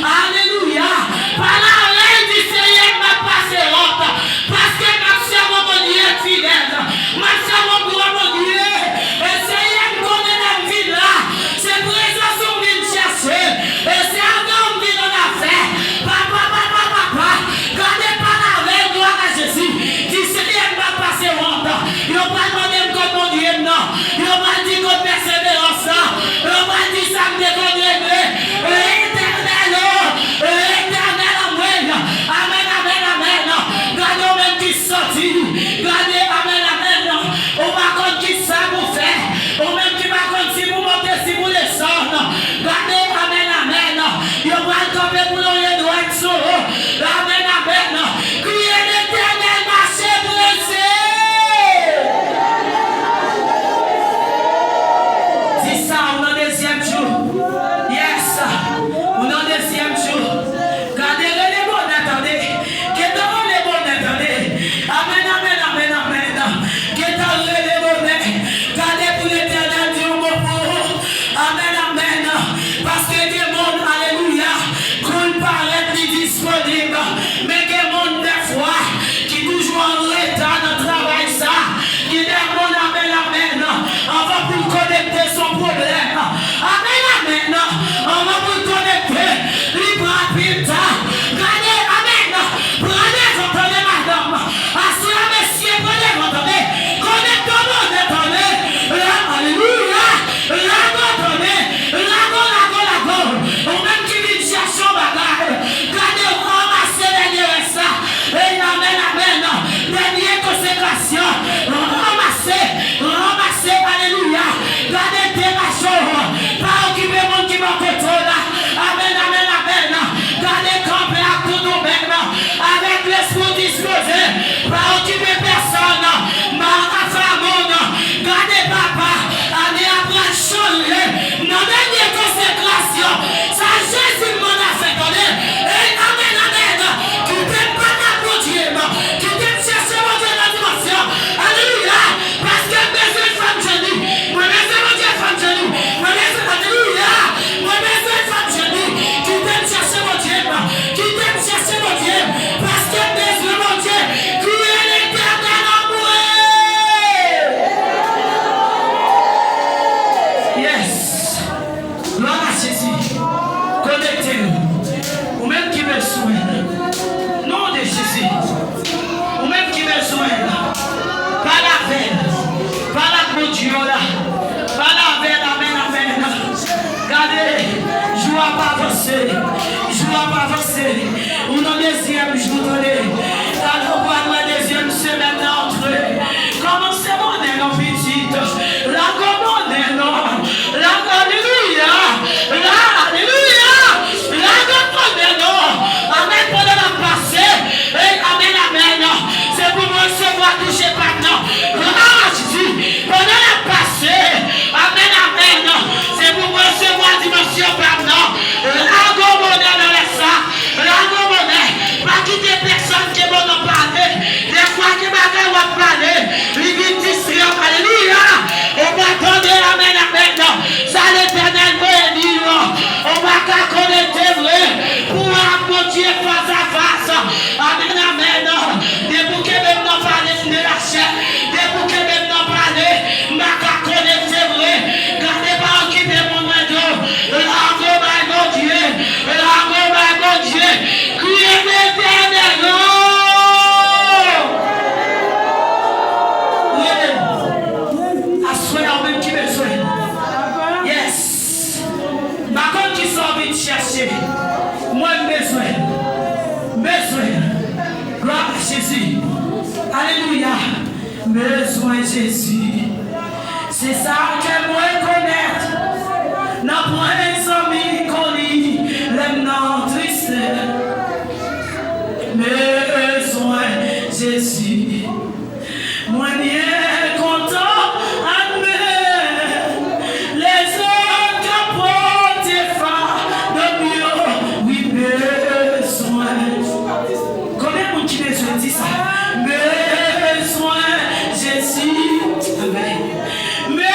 Alléluia. Par la reine du Seigneur, ma passé honte. Parce que ma soeur, mon Dieu, est fidèle. Ma soeur, mon Dieu, et Seigneur, me connaît la vie là. C'est présent sur une chercher. Et c'est avant de dans la fait. Papa. Gardez pas la reine, gloire à Jésus. Du Seigneur, ma passé honte. Il n'a pas demandé comme mon Dieu, non. Il n'a pas dit comme persévérance. Il n'a pas dit ça me déconne. Éternel, amen. Gardez même qui sortit. Gardez, amen. On va compte qui ça vous fait. On même qui va compte si vous montez, si vous descendez. Gardez, amen. Il va tomber pour le droit de son. Amen. Criez l'éternel, marchez pressé. C'est ça, on a le deuxième jour. Yes, on a le deuxième jour. Gardez les bons, attendez. Qu'est-ce que les bons, attendez. Amen. Qu'est-ce que les bons, gardez pour l'éternel Dieu, mon pauvre. Amen. Parce que des mondes, alléluia, qu'on paraît plus disponible. Mais des mondes, des fois, qui toujours en retard dans le travail, ça. Qui des mondes, amen. On va pour connecter son problème. Amen. On va vous connecter. Libre rapide. Regardez, amen. Prenez, entendez, madame. Assurez, messieurs, prenez, entendez. Connectez-vous, attendez. Alléluia. La go. On même qui vient chercher au bagage. Regardez, ramassez derrière ça. Et amen. Dernière consécration. Ramassez. Alléluia. Regardez, démarchons. Pas occuper mon qui va contrôler. Amen. Gardez camper à tout nous-mêmes. Avec l'esprit disposé. Pas occuper personne. Gardez papa. Allez après changer. Non, dernière consécration. Ça, Jésus m'en a fait donner. Et amen. Qui t'aime pas t'applaudir. Qui t'aime chercher mon Dieu dans la dimension. Alléluia. Parce que besoin de femme Jésus. Moi, besoin de Dieu, femme Jésus. Moi, besoin d'Alléluia. Moi, besoin de femme Jésus. Qui t'aime chercher mon Dieu. Parce que besoin de mon Dieu. Qui est l'éternel amoureux. Yes. Gloire à Jésus. Connectez-nous. Ou même qui besoin. Nom de Jésus. Ou même qui besoin. Pas la veine. Pas la clôture. Pas la veine. Amen. Regardez. Joue à pas avancer. Ou dans le deuxième jour donné. Alors, on va la deuxième semaine d'entrée. Commencez mon nom petite. La commande non. La alléluia. La commande non. Amen pour la passer. Et amen. C'est pour moi recevoir toucher par non. Jésus. Pour la passer. Amen. C'est pour moi recevoir dimension par non. La commande dans la salle. Pas quitter personne qui va nous parler. Des fois que ma va parler, il vient distraire. Alléluia. On va attendre, amen. Ça l'éternel veut dire. On va connecter vrai pour apporter face à face. Amen. Des bouquets même n'en parler de la chair. Des bouquets même n'en parler. Ma connecter vrai. Gardez pas occuper mon radio. Mon Dieu. Criez l'éternel. Assoyez en même qui besoin. Yes. Par contre, qui sont envie de chercher. Moi, besoin. Gloire à Jésus. Alléluia. Besoin Jésus. C'est ça que moi connaître. N'a point les amis qu'on lit. Les noms tristes. Besoin Jésus. Moi bien content. Amen. Les autres capotes femmes de mieux. Oui, besoin. Combien de monde qui besoin dit ça? Besoin Jésus. Amen. Amen.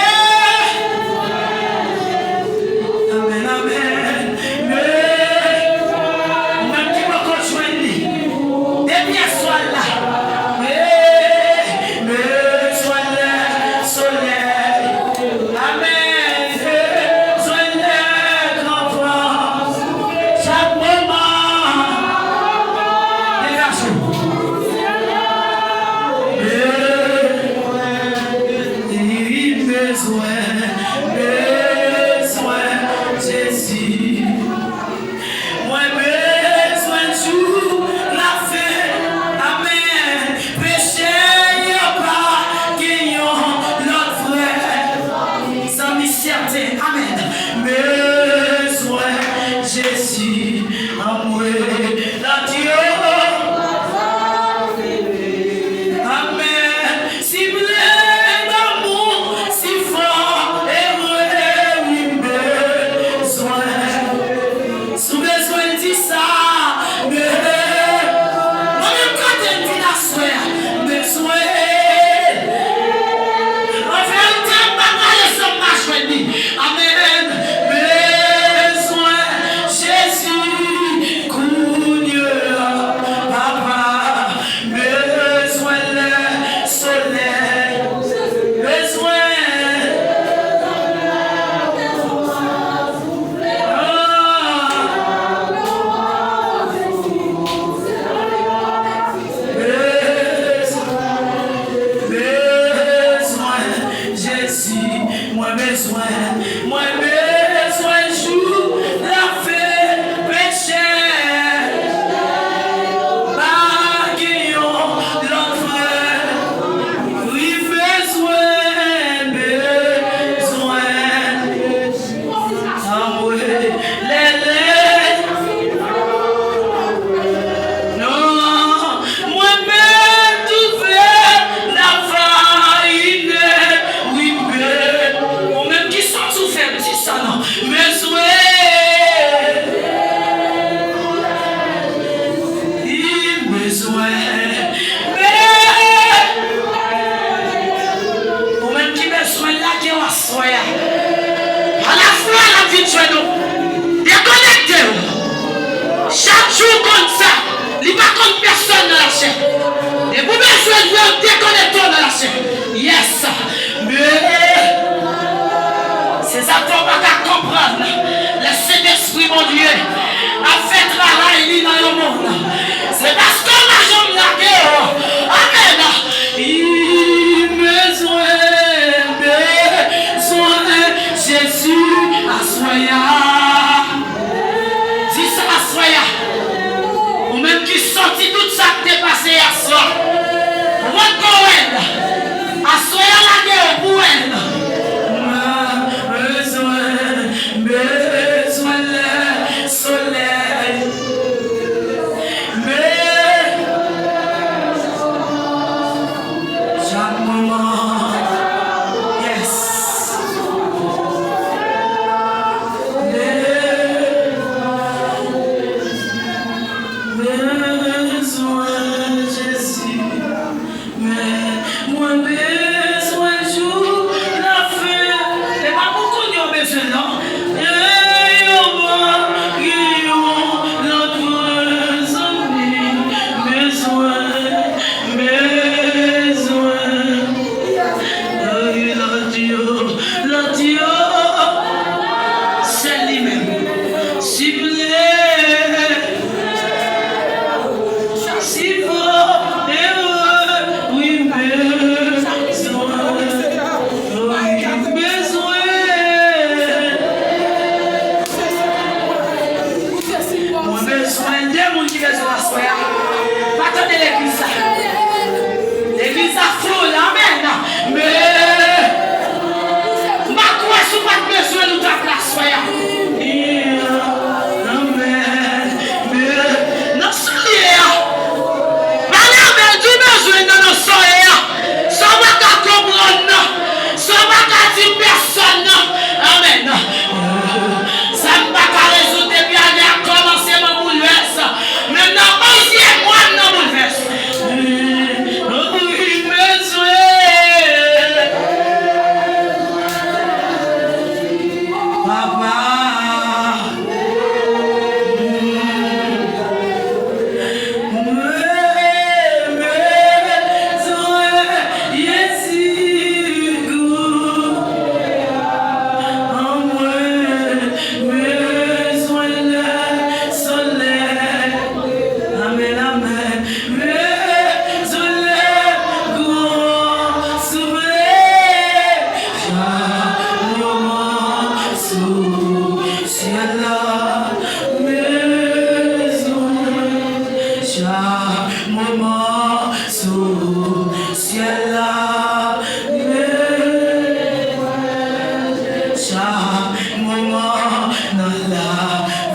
la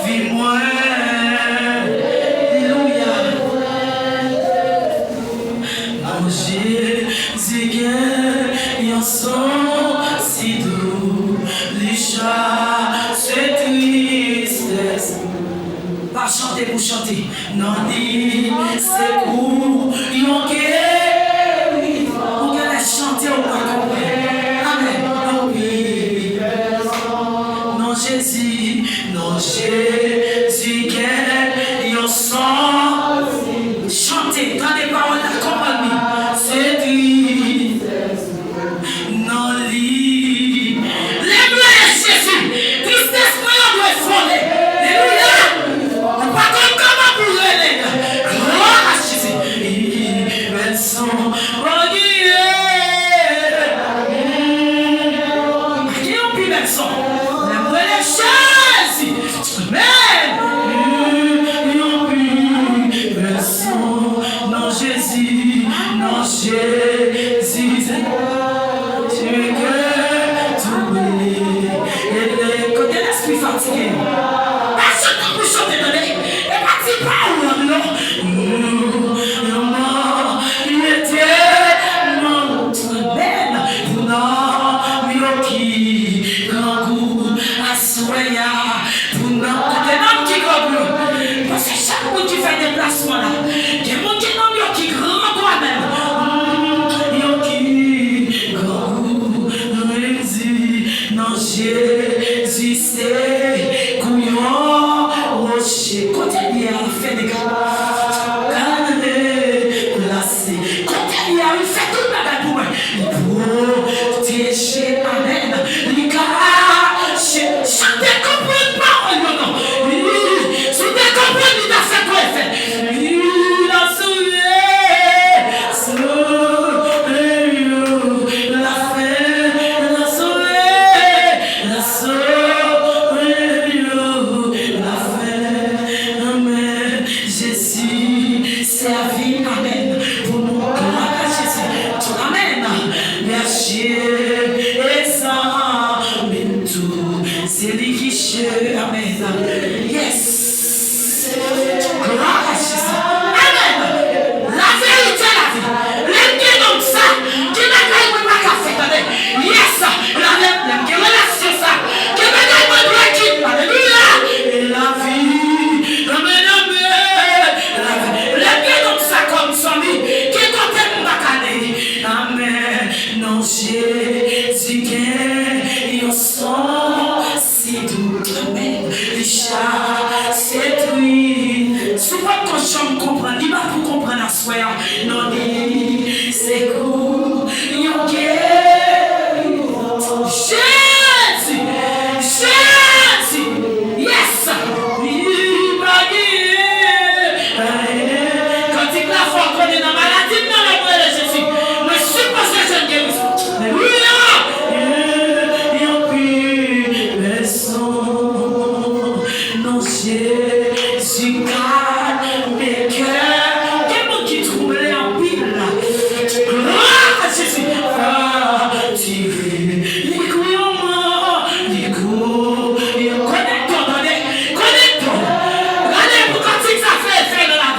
vie moi. Alléluia. Mon Jésus qui en son si doux, les chats, c'est tristesse. Pas chanter pour chanter, non dit, c'est où, yon guéri, on va chanter au pas. Amen. Oui. Non Jésus, qui yon son, chanter dans des paroles d'accompagnement, c'est dit, non lit, les blancs Jésus, tristesse moi on doit fonder. Alléluia. Pas comme comment pour les gloire à Jésus. Ils sont reguillés. Qui ont pu mettre son? Les Jésus. Amen. Ils ont pu mettre son. Non Jésus, non Jésus. Tu es tout et côté l'esprit fatigué. Pour chanter dans les et parti par où non il était non belle non mioki grand goût à soya pour non côté non qui grand goût parce que chaque monde qui fait des placements là qui monde qui non mioki grand goût même mioki grand goût non Jésus c'est couillon rocher côté lié à fait des gars calmer placé côté lié à fait tout le bagage pour moi pour décher amen les gars chanter comprendre pas non si tu comprends il a fait quoi fait il a sauvé la fin la sauvé la sauvé servi, amen, pour nous, gloire à Jésus, amen, merci, et ça, mais tout, c'est lui qui cherche, amen, yes, gloire à Jésus, amen, la vérité, la vie, l'ennemi donc ça, qui n'a pas fait, yes, la relation ça, qui n'a pas fait, alléluia, et la vie, amen, comme son lit, qui est côté de ma amen, non, Jésus, ils sont si doux, amen, les chats, c'est lui. Souvent, quand je comprends, il va pour comprendre la soirée, non, c'est cool, yon guéri, Jésus, Jésus, yes, il va guérir. La foi qu'on est dans la maladie, dans la mort de Jésus. Mais suppose que je guéris. Alléluia. Ils ont pu les sons. Non, Jésus, calme mes cœurs. Quel monde qui troublait en pile. Gloire à Jésus. Tirez. Écoutez-moi. Écoutez. Connecte-toi, connecte-toi. Regardez pour quand ça fait effet dans la vie.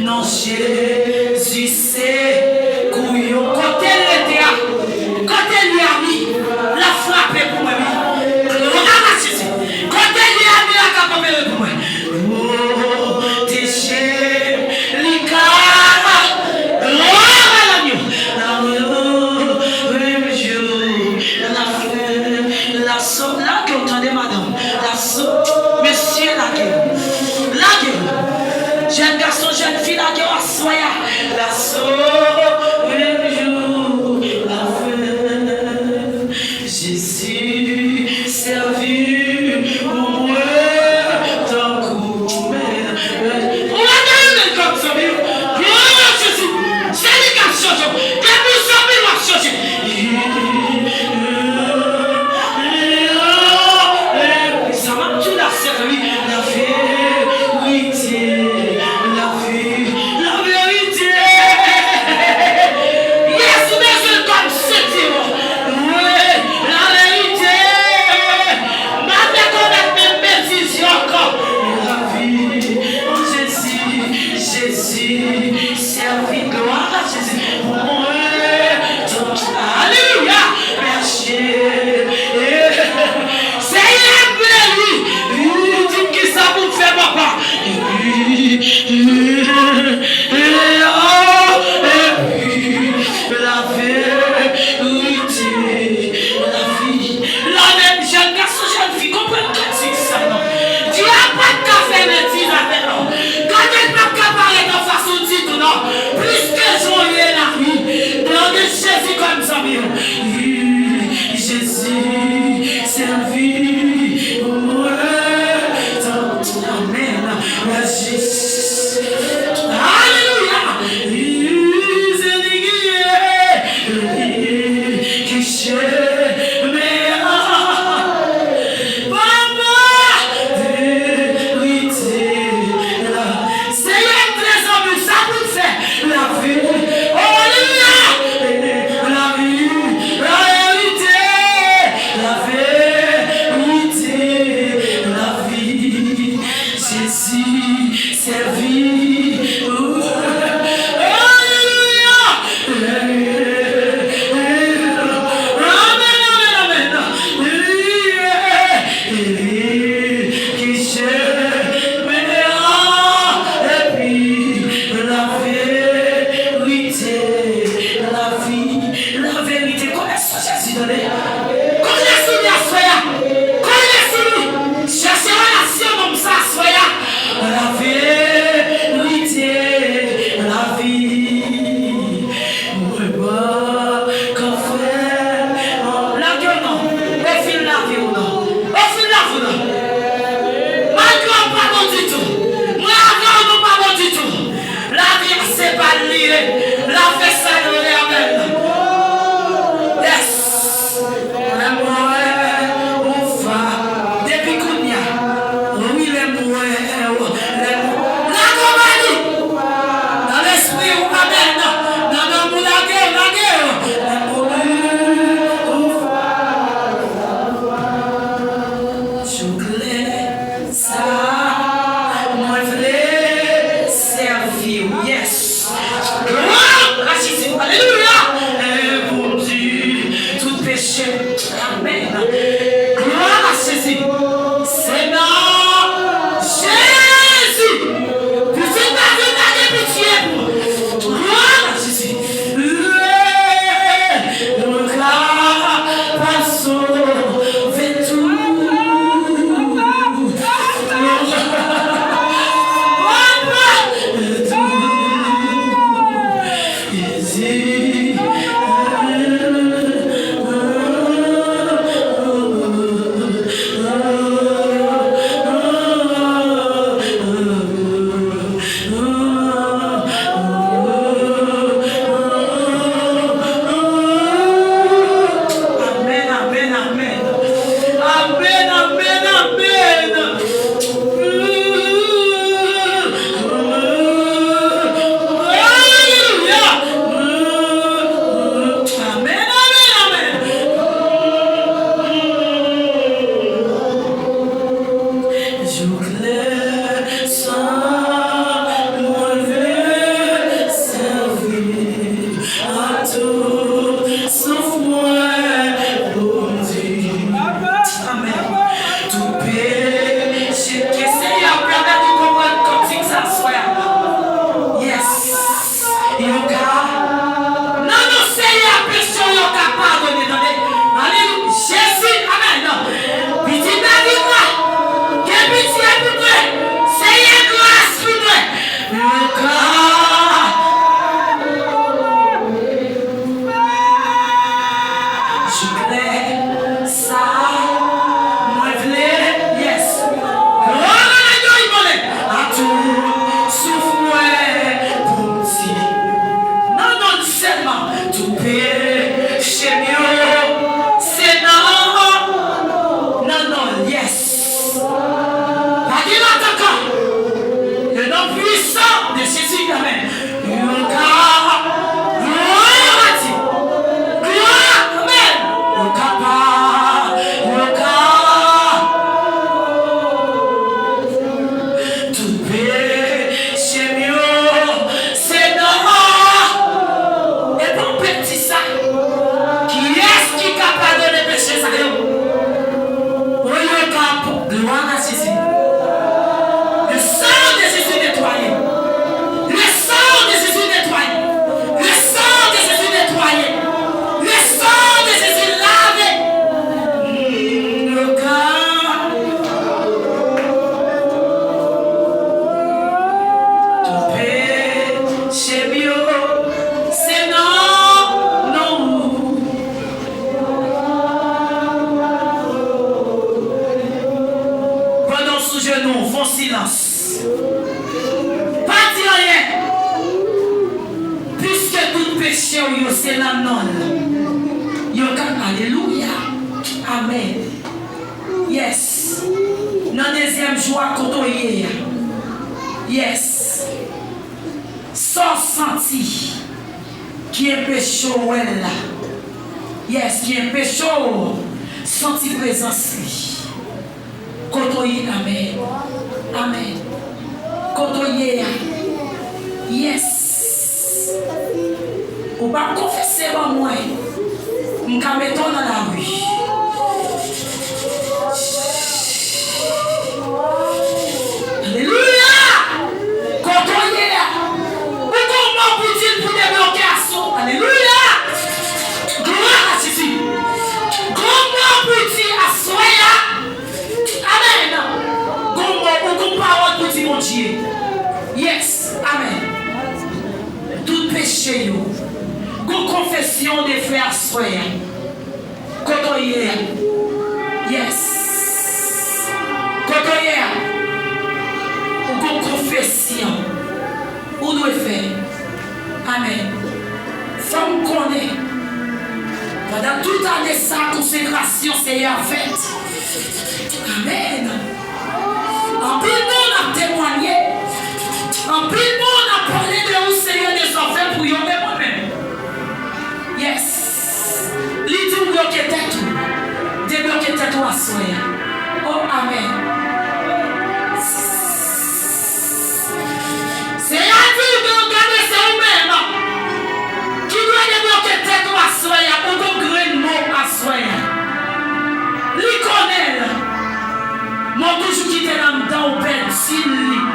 Non, Jésus, c'est couillon. Quand elle était quand elle lui a mis la frappe pour moi. Regarde Jésus. Quand elle lui a mis la cape pour moi. Oh, déchet, l'icard, gloire à l'agneau. La sauve, là que vous entendez, madame. La sauve, monsieur, la gueule. La gueule. Jeune garçon, jeune fille, la gueule, soya. La sauve, le jour, la fin. Jésus, servi pour moi, tant qu'on mène. On va donner comme ça, gloire à Jésus. C'est lui qui a changé. Quand nous sommes, il a changé. genou, font silence. Pas dire rien. Puisque tout péché, c'est la non. Alléluia. Amen. Yes. Dans le deuxième jour, côtoyer. Yes. Sans senti qui est péché, là. Yes, qui est péché, senti présence. Côtoyer, amen. Amen. Côtoyer. Yes. Ou pas confesser à moi. Nous mettons dans la rue. Alléluia. Côtoyer. Ou comment pour-il pour débloquer à son. Alléluia. Gloire à Jésus. Comment pour-il à soya. Amen. Comment parole pour dire mon Dieu. Yes. Amen. Tout péché. Confession des frères soyez. Côtoyer. Yes. Côtoyer. Ou confession. Où doit faire? Amen. Femme connaît. Pendant toute année, sa consécration, c'est en fait. Amen. En plus, on a témoigné. En plus, on a parlé de où Seigneur des enfants pour y aller moi-même. Yes. L'idée bloquer tête. Débloquer tête à soi. Oh, amen. C'est à vous de regarder ça vous-même. Qui doit débloquer tête à soi. Ou de grain mot à soi. Lui connaît. Moi, toujours qui était dans le temps au père, s'il lit.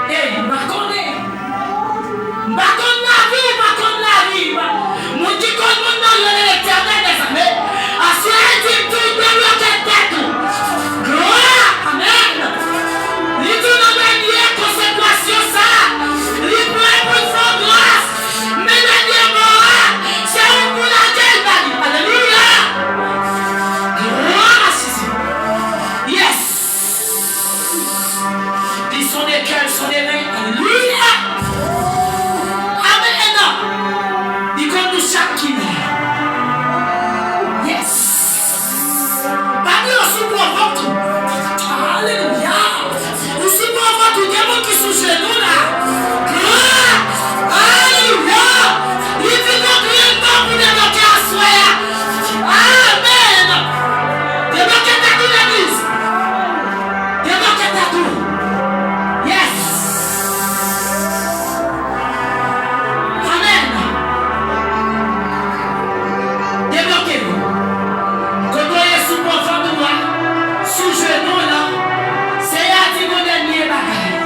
Eh, ma connaît. Ma connaît la vie, ma connaît la vie. Mon Dieu, comme mon nom, l'éternel des années. À ce dit tout de l'autre tête. Gloire, amen. Il tout dans la vie, consécration ça. Il peut pour faire grâce. Mais la vie morale, c'est où pour la gueule. Alléluia. Gloire à Jésus. Yes. Ils sont des cœurs, ils sont des mains. Alléluia. Yes. Pas de aussi pour votre. Alléluia. Aussi pour votre démon qui sont chez nous là. Alléluia. Il fait donc rien pour débloquer à soi. Amen. Débloquer ta tout l'église. Débloquer ta tout. Yes. Amen. Débloquez-vous. Sous profond de moi, sous genou là, c'est à dire mon dernier bagage.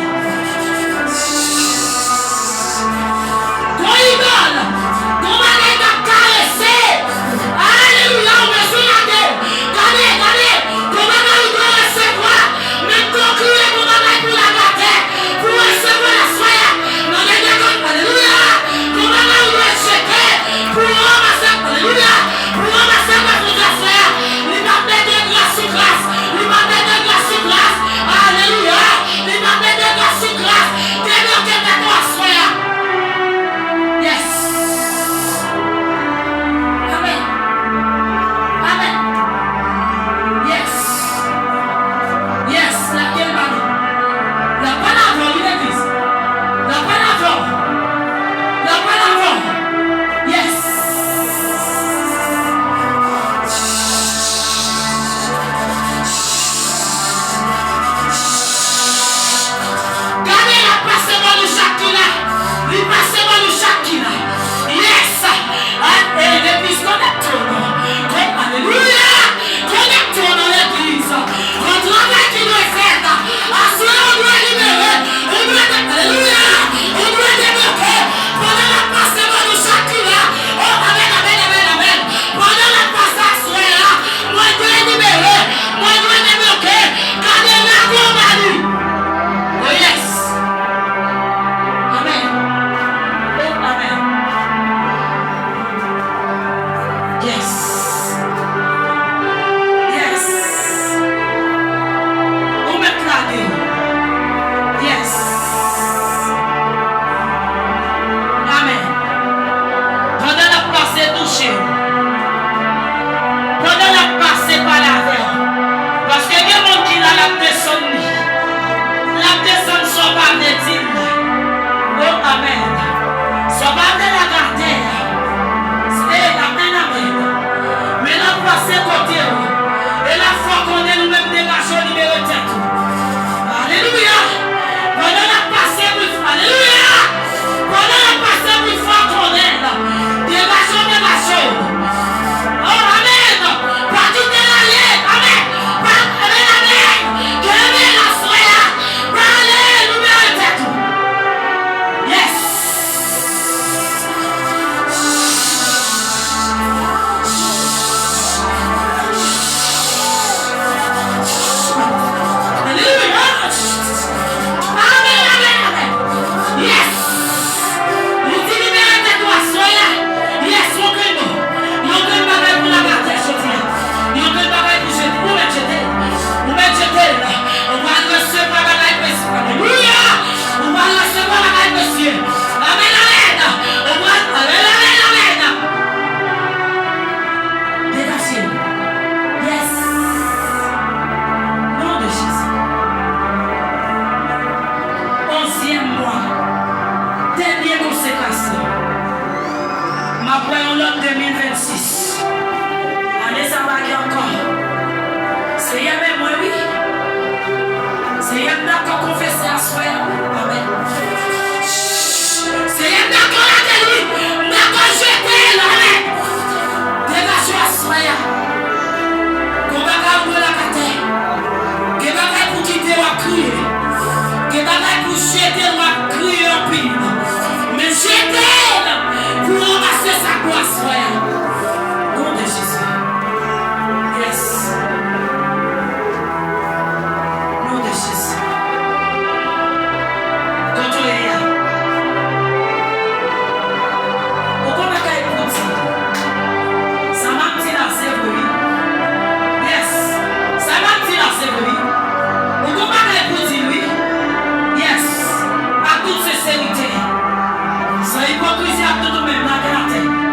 Sans hypocrisie à tout le même, la terre.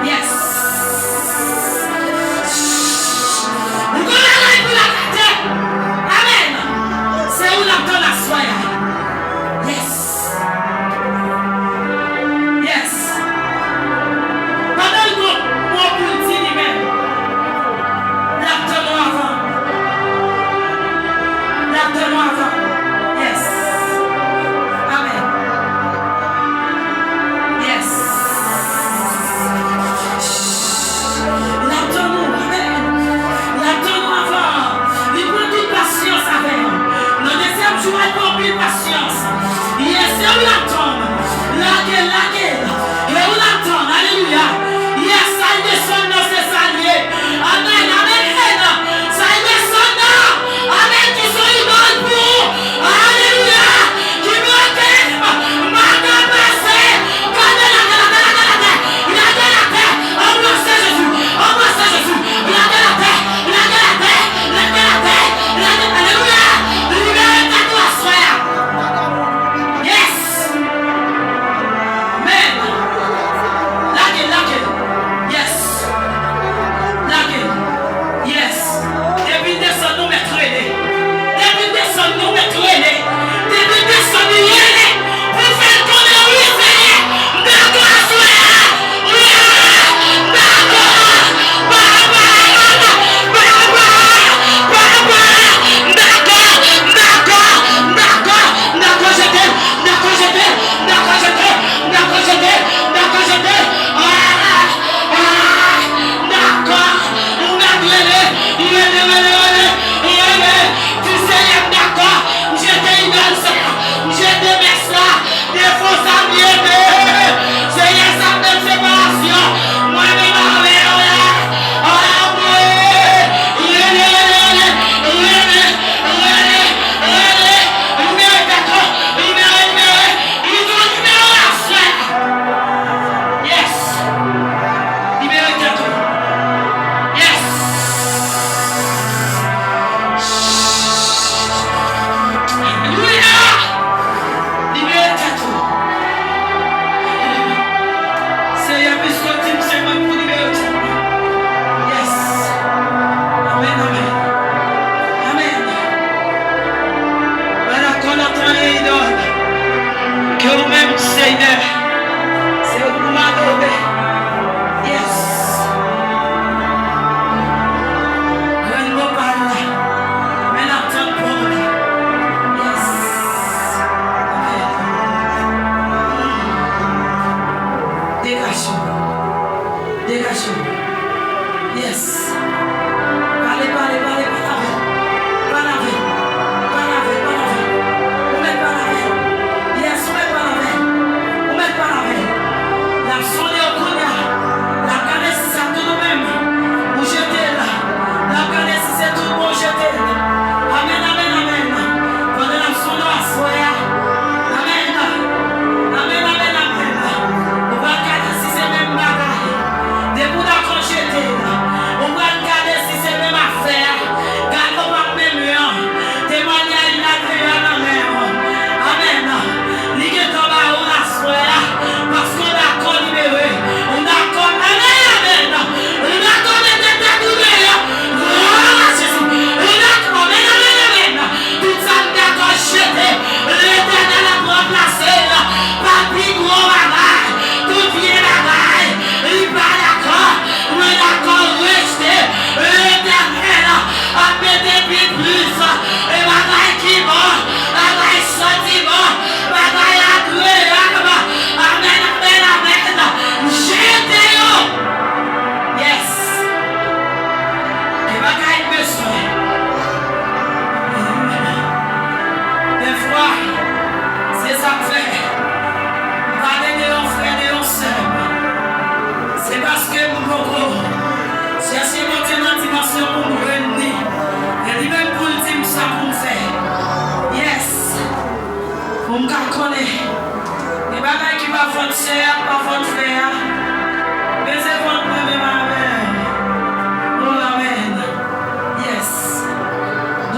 Yes.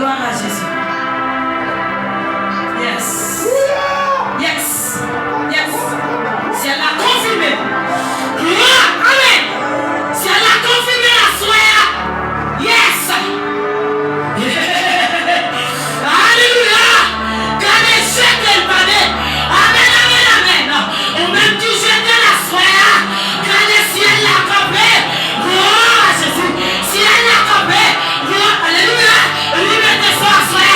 Gloire à Jésus. Yes. Yes. Yes. Si elle a confirmé. Gloire. Amen. Si elle a confirmé la soirée. Yes. Alléluia. Quand les chèques elle parlait. Amen, amen, amen. Ou même tu jettes la soirée. Quand les ciels l'a campé. Gloire à Jésus. Si elle l'a campé. Gloire. Alléluia. Lui mettez ça à soirée.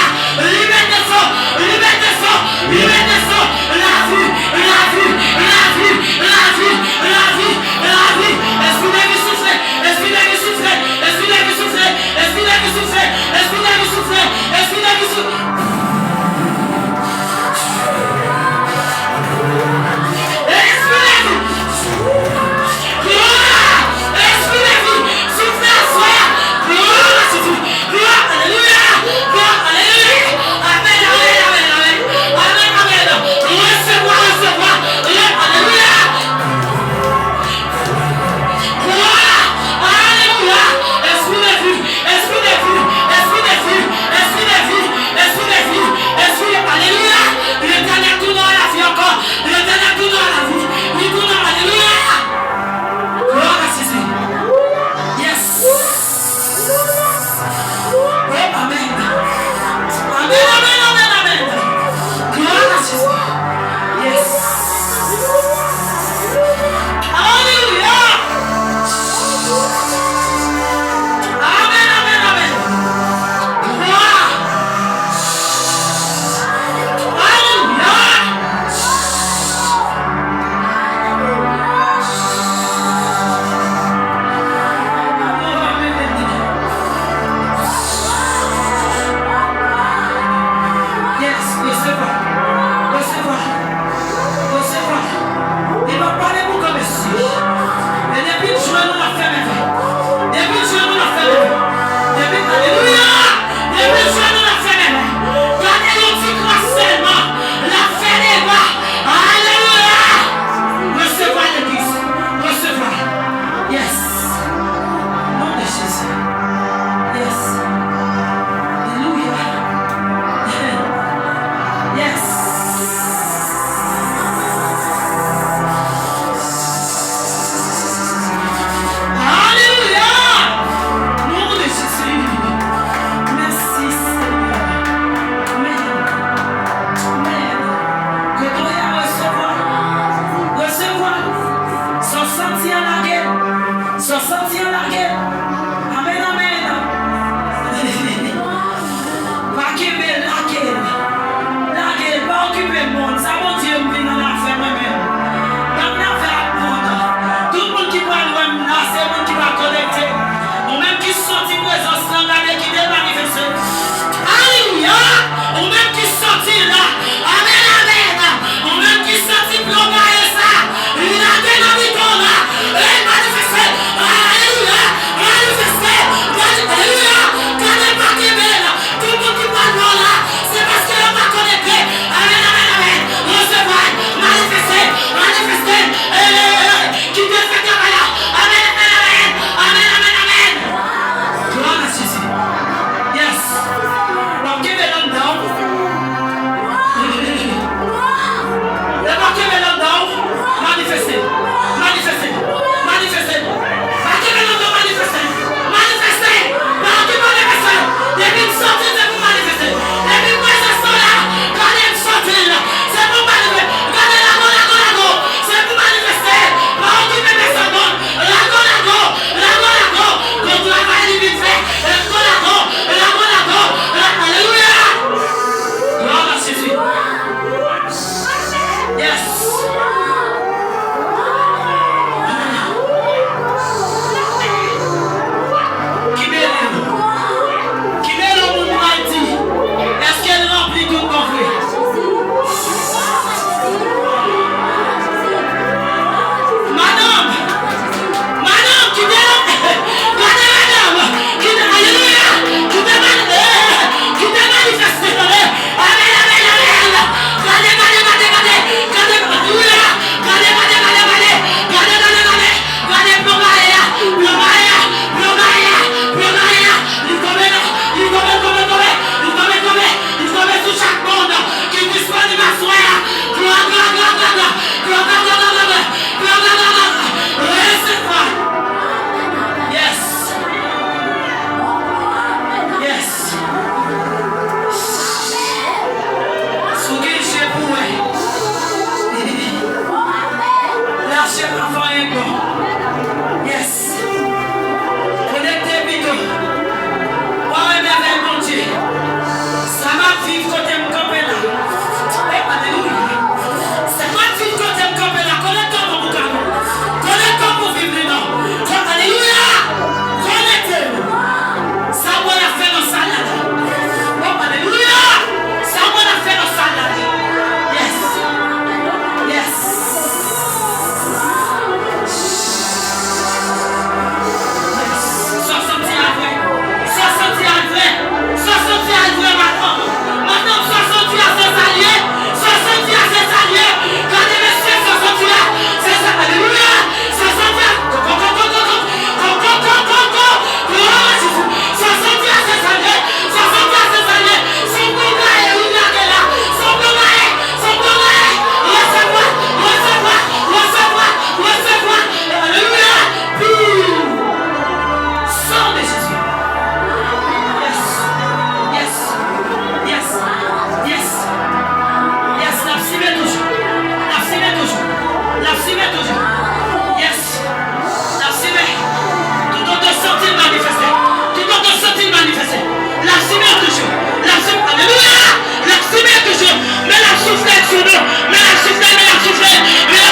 sur nous. Mais la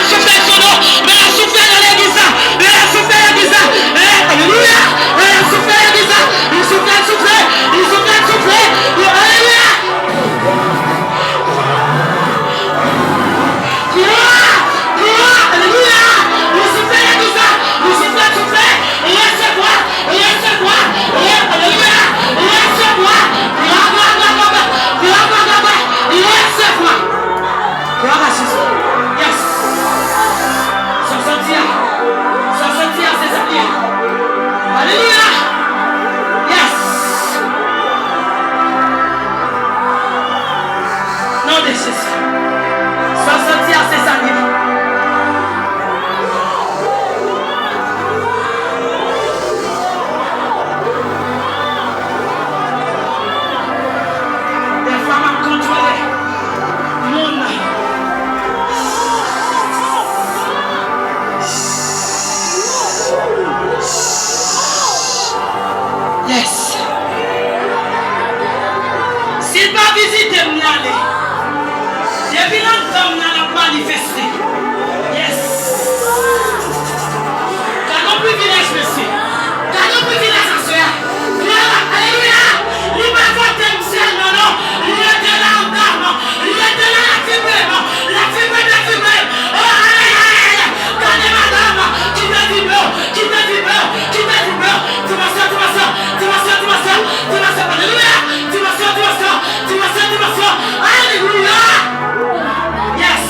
souffle sur nous. Mais la souffle dans l'église. Mais la souffle dans l'église. Alléluia. Mais la souffle dans l'église. Il souffle. Alléluia. Alléluia. Il souffle dans l'église. Il souffle. Recevoir. Alléluia. Recevoir. Gloire à Jésus. Yes. Sortir à ses amis. Alléluia. Yes. Non de Jésus. Sortir à ses amis. Des femmes à contrôler. Monde. Yes. S'il va visiter Mniale, depuis longtemps, on a manifesté. Yes. Quand on privilège, monsieur. Quand on privilège, monsieur. Alléluia. Il va voter un ciel, non. Il était là en dame. Il était là la fumée. La fumée. Oh, aïe. Quand les madames, qui te vibre. Tu vas Alléluia. Tu vas Alléluia. Yes.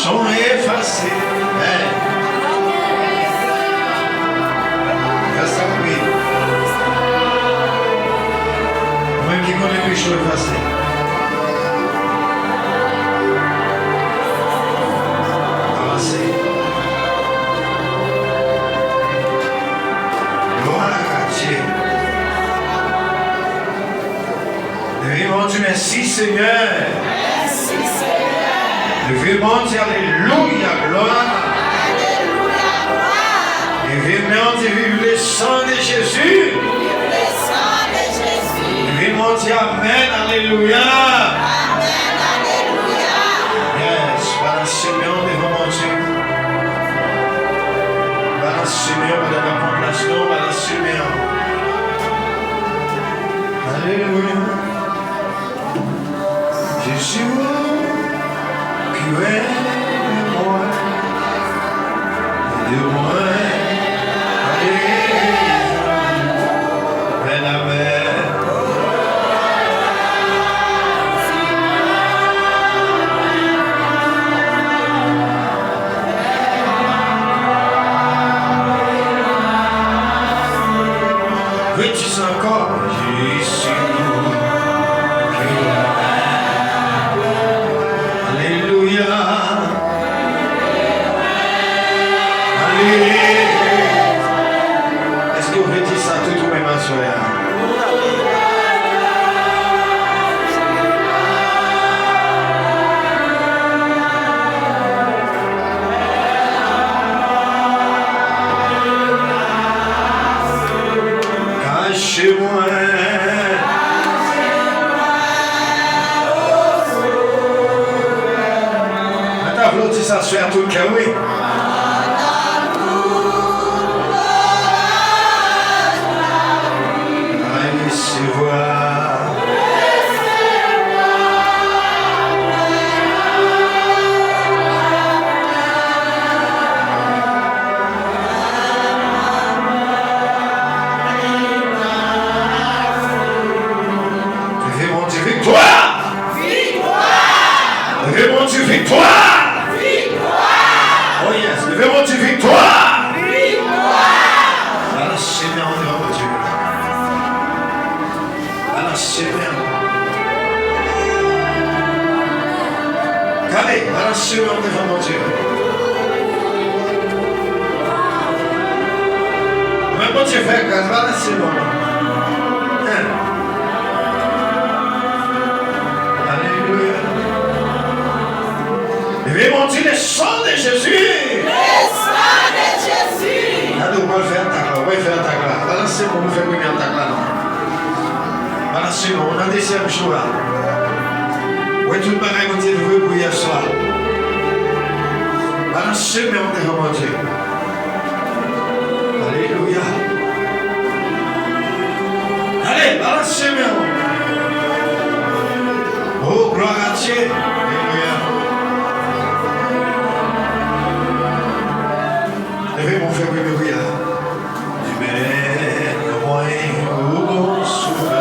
sont effacés. Reste oui. Même qui connaît les péchés effacés. Avancez. Gloire à Dieu. Mon Dieu, merci Seigneur. Merci Seigneur. Levez mon Dieu, alléluia, gloire. Alléluia, gloire. Levez mon Dieu, vive le sang de Jésus. Vive le sang de Jésus. Levez mon Dieu, amen, alléluia. Amen, alléluia. Yes, balancez-moi devant mon Dieu. Balancez-moi dans la contemplation, balancez-moi. Alléluia. Jésus qui est moi, et de moi, allez, ben amen. Veux-tu encore, Jésus? Est-ce que vous pouvez dire ça tout ou même en soirée? Cachez-moi. Maintenant, applaudissez ça sur tout le cas, oui. Victoire! Victoire! Oh yes, levez mon Dieu, victoire! Victoire! Balancez-moi devant mon Dieu. Balancez-moi. Allez, balancez-moi devant mon Dieu. Mais mon Dieu fait grâce, balancez-moi. Alléluia. Et mon Dieu, le sang de Jésus. Le sang de Jésus. Allez, on va le faire ta gloire. On va faire ta gloire. Balancez-moi, vous faites venir ta gloire. Balancez-moi, on a un deuxième jour là. Oui, tout le monde a dit de vous pour hier soir. Balancez-moi devant mon Dieu. Alléluia. Allez, balancez-moi. Oh, gloire à Dieu. Alléluia. Levez mon frère, oui, mais le moyen où l'on souffre.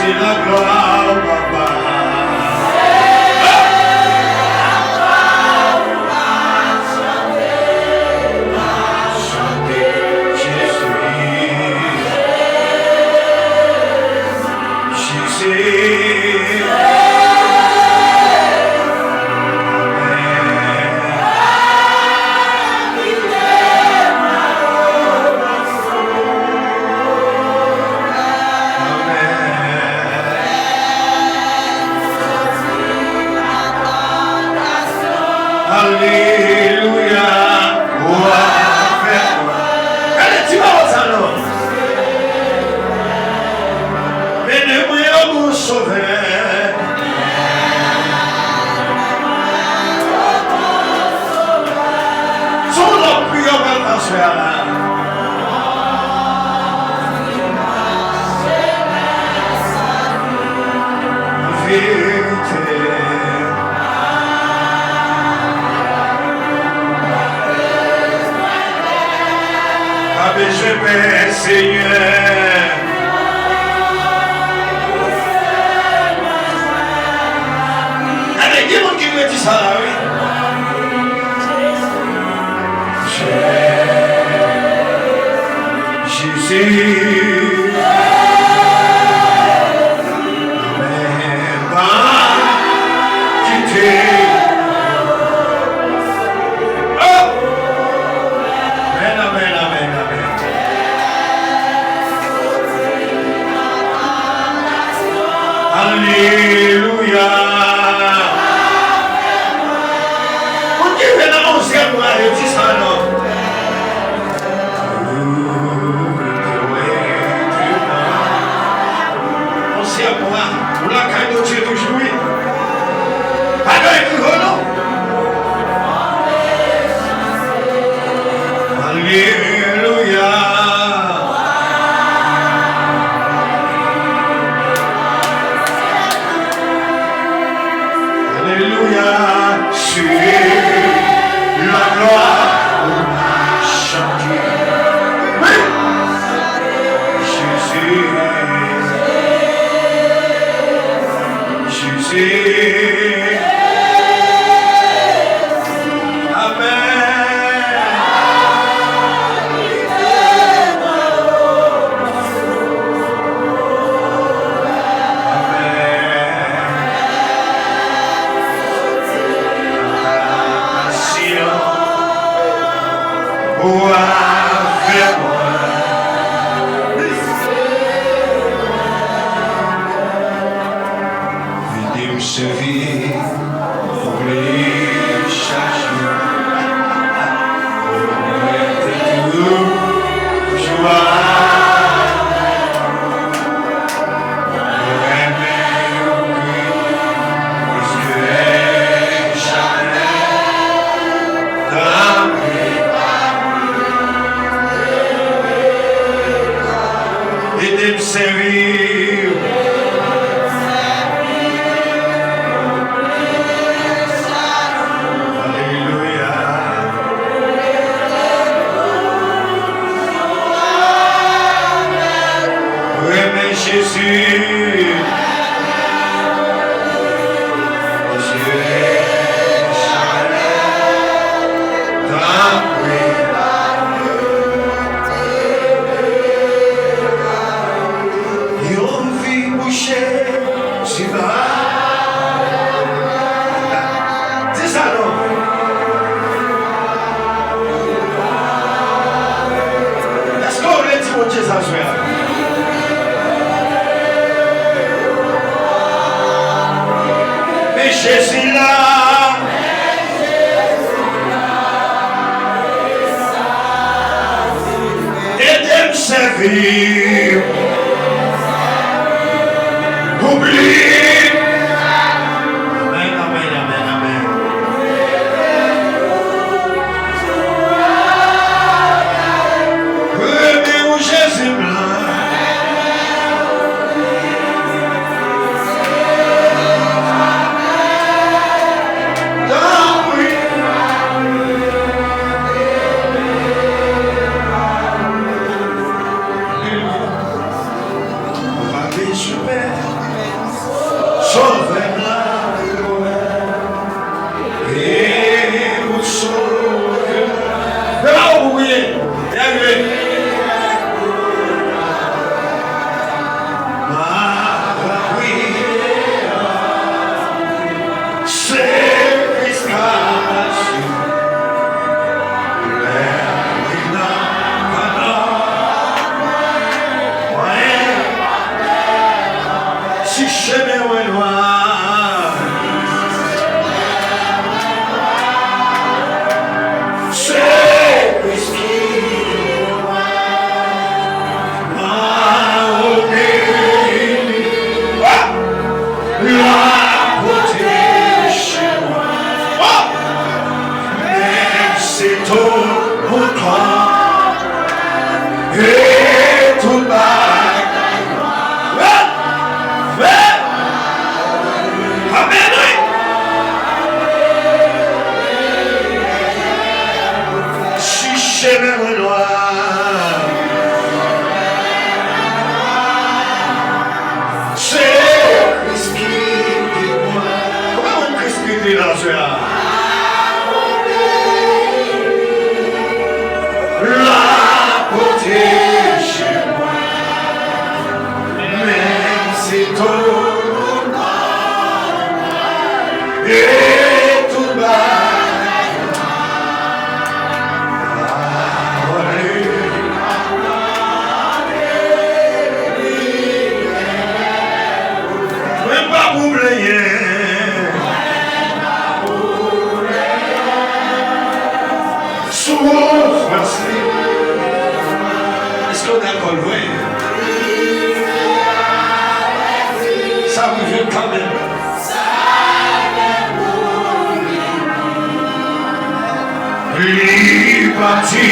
c'est la gloire, papa. Alléluia. Allez, tu vas au salon. Venez-moi vous sauver. Son nom prière maintenant, soeur là. Vérité. Je vais, Seigneur. Allez, qui est-ce qui me dit ça là, oui? Jésus. Mais pas quitter. Alléluia. Vous qui venez à 11e mois, je dis ça non. Onzième mois, vous la caille de Dieu toujours. Alors écoutez non. Alléluia. Sur la gloire, chanter. Jésus. Amen. Venez me servir, oubliez chaque jour. Venez me servir. Alléluia. Oui, mais Jésus. C'est ça, non? Est-ce qu'on aurait dit mon Dieu ça soir? Mais Jésus là. Et de me servir. Oublie. Super. Si chemin ou noir, c'est whisky. Est-ce qu'on a encore loin? Ça vous vient quand même. Liberty,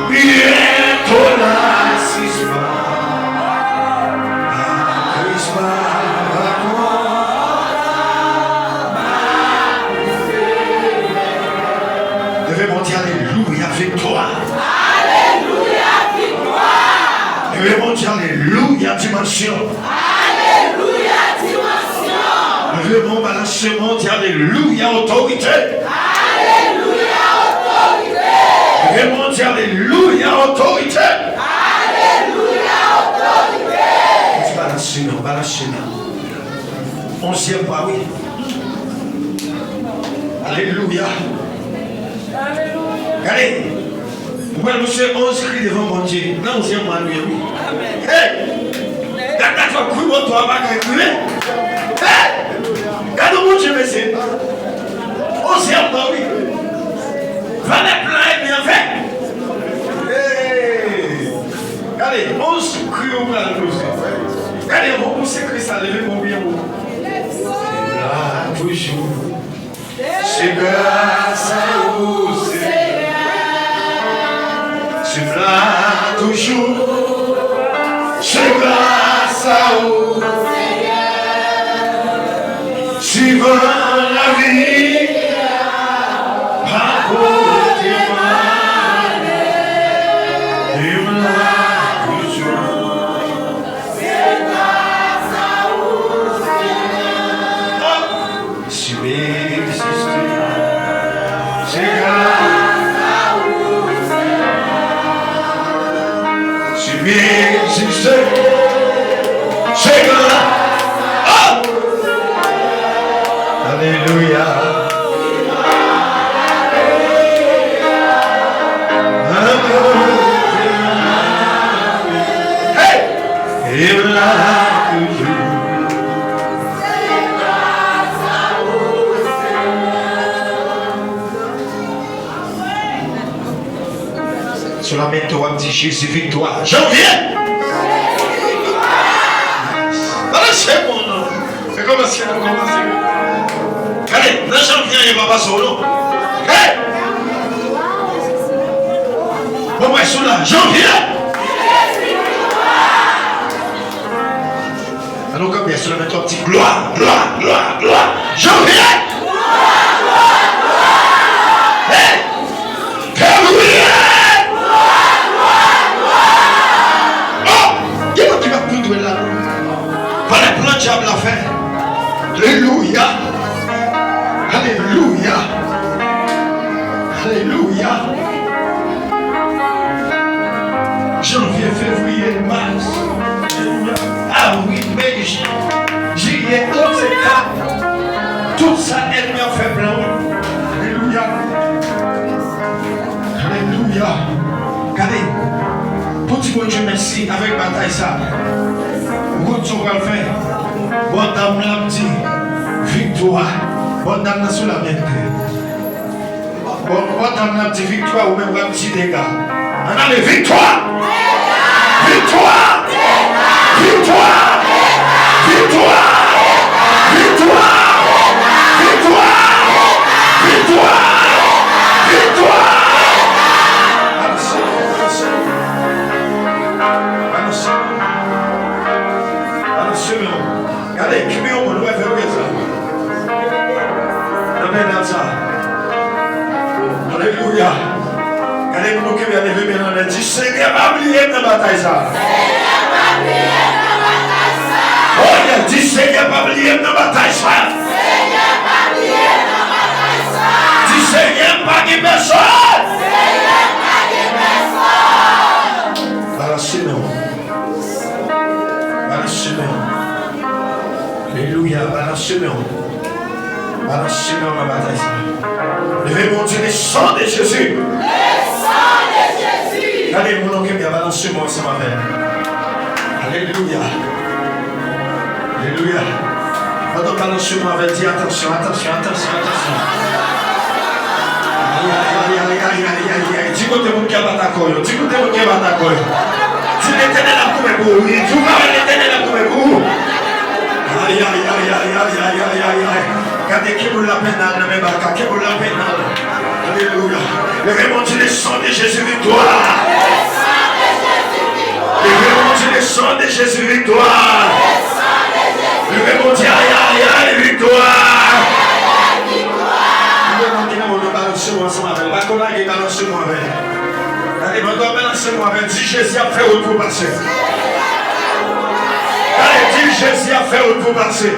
bientôt la cisma. Devez monter alléluia, victoire. Alléluia, victoire. Devez monter alléluia, dimension. Alléluia, dimension. Devez monter alléluia, autorité. Alléluia, autorité. Devez monter alléluia, autorité. Alléluia, autorité. Balachina. 11e pas, oui. Alléluia. Allez, pourquoi monsieur 11 crie devant mon Dieu? Non, 11e mois, lui, oui. Hey! Quand tu as cru, toi, tu vas crier. Hey! Quand mon Dieu me sait, 11e mois, oui. Va les plans et bien fait. Hey! Allez, 11 crie au bras de nous. Allez, on pousse Christ à lever mon bien. Là, toujours. C'est grâce à vous, Seigneur. C'est là toujours. C'est grâce à vous, Seigneur. Suivant la vie, par côté moi, et là toujours. C'est grâce à vous, Seigneur. Si c'est grâce à vous, Seigneur. C'est grâce à vous. Alléluia. Hey! Et là toujours. Sur la main, toi, petit Jésus, victoire. J'en viens. C'est mon nom. Mais comment c'est qu'on commence? Allez, là, j'en viens, il va pas solo. Hey! Bon, moi, je suis là. J'en viens. Alors, comme bien sûr, la main, toi, petit gloire, gloire, gloire, gloire. J'en viens. Hey! Diable a fait. Alléluia. Alléluia. Alléluia. Janvier, février, mars. Ah oui, mais juillet, tout c'est là. Tout ça, elle m'a fait blanc. Alléluia. Alléluia. Regardez. Petit bon Dieu, merci avec bataille ça. route sur le faire. Bonne dame l'a dit, victoire. Bonne dame sous la main. Bonne dame l'a dit, victoire ou même un petit dégât. On a les victoires. Victoire. Victoire. Victoire. Victoire. Victoire. Victoire. Victoire. Regardez, qui met au monde, ouais, faire ça. Amen, ça. Alléluia. Regardez, nous qui vient lever maintenant, on dit, Seigneur, va oublier dans la bataille ça. Oh, il a dit, Seigneur, va oublier dans la bataille ça. Dis, Seigneur, pas de personne. Alléluia, balancez-moi ma bataille. Levez mon Dieu, le sang de Jésus. Le sang de Jésus. Allez, mon nom qui vient, balancez-moi ça ma mère. Alléluia. Alléluia. Pendant balancez-moi, avec dit attention. Aïe. Dis côté mon qui va t'accueillir. Dis côté mon qui va t'accueillir. Tu l'éternel a coupé pour lui. Tu vas l'éternel a coupé pour vous. Aïe. Regardez qui vous la peine dans la même barque, qui vous la peine dans. Alléluia. Levez mon Dieu, le sang de Jésus, victoire. Levez mon Dieu, le sang de Jésus, victoire. Levez mon Dieu, aïe, victoire. Levez mon Dieu, balancez-moi ensemble avec. Balancez-moi avec. Allez, balancez-moi avec. Dis Jésus a fait route pour passer. Allez, dis Jésus a fait route pour passer.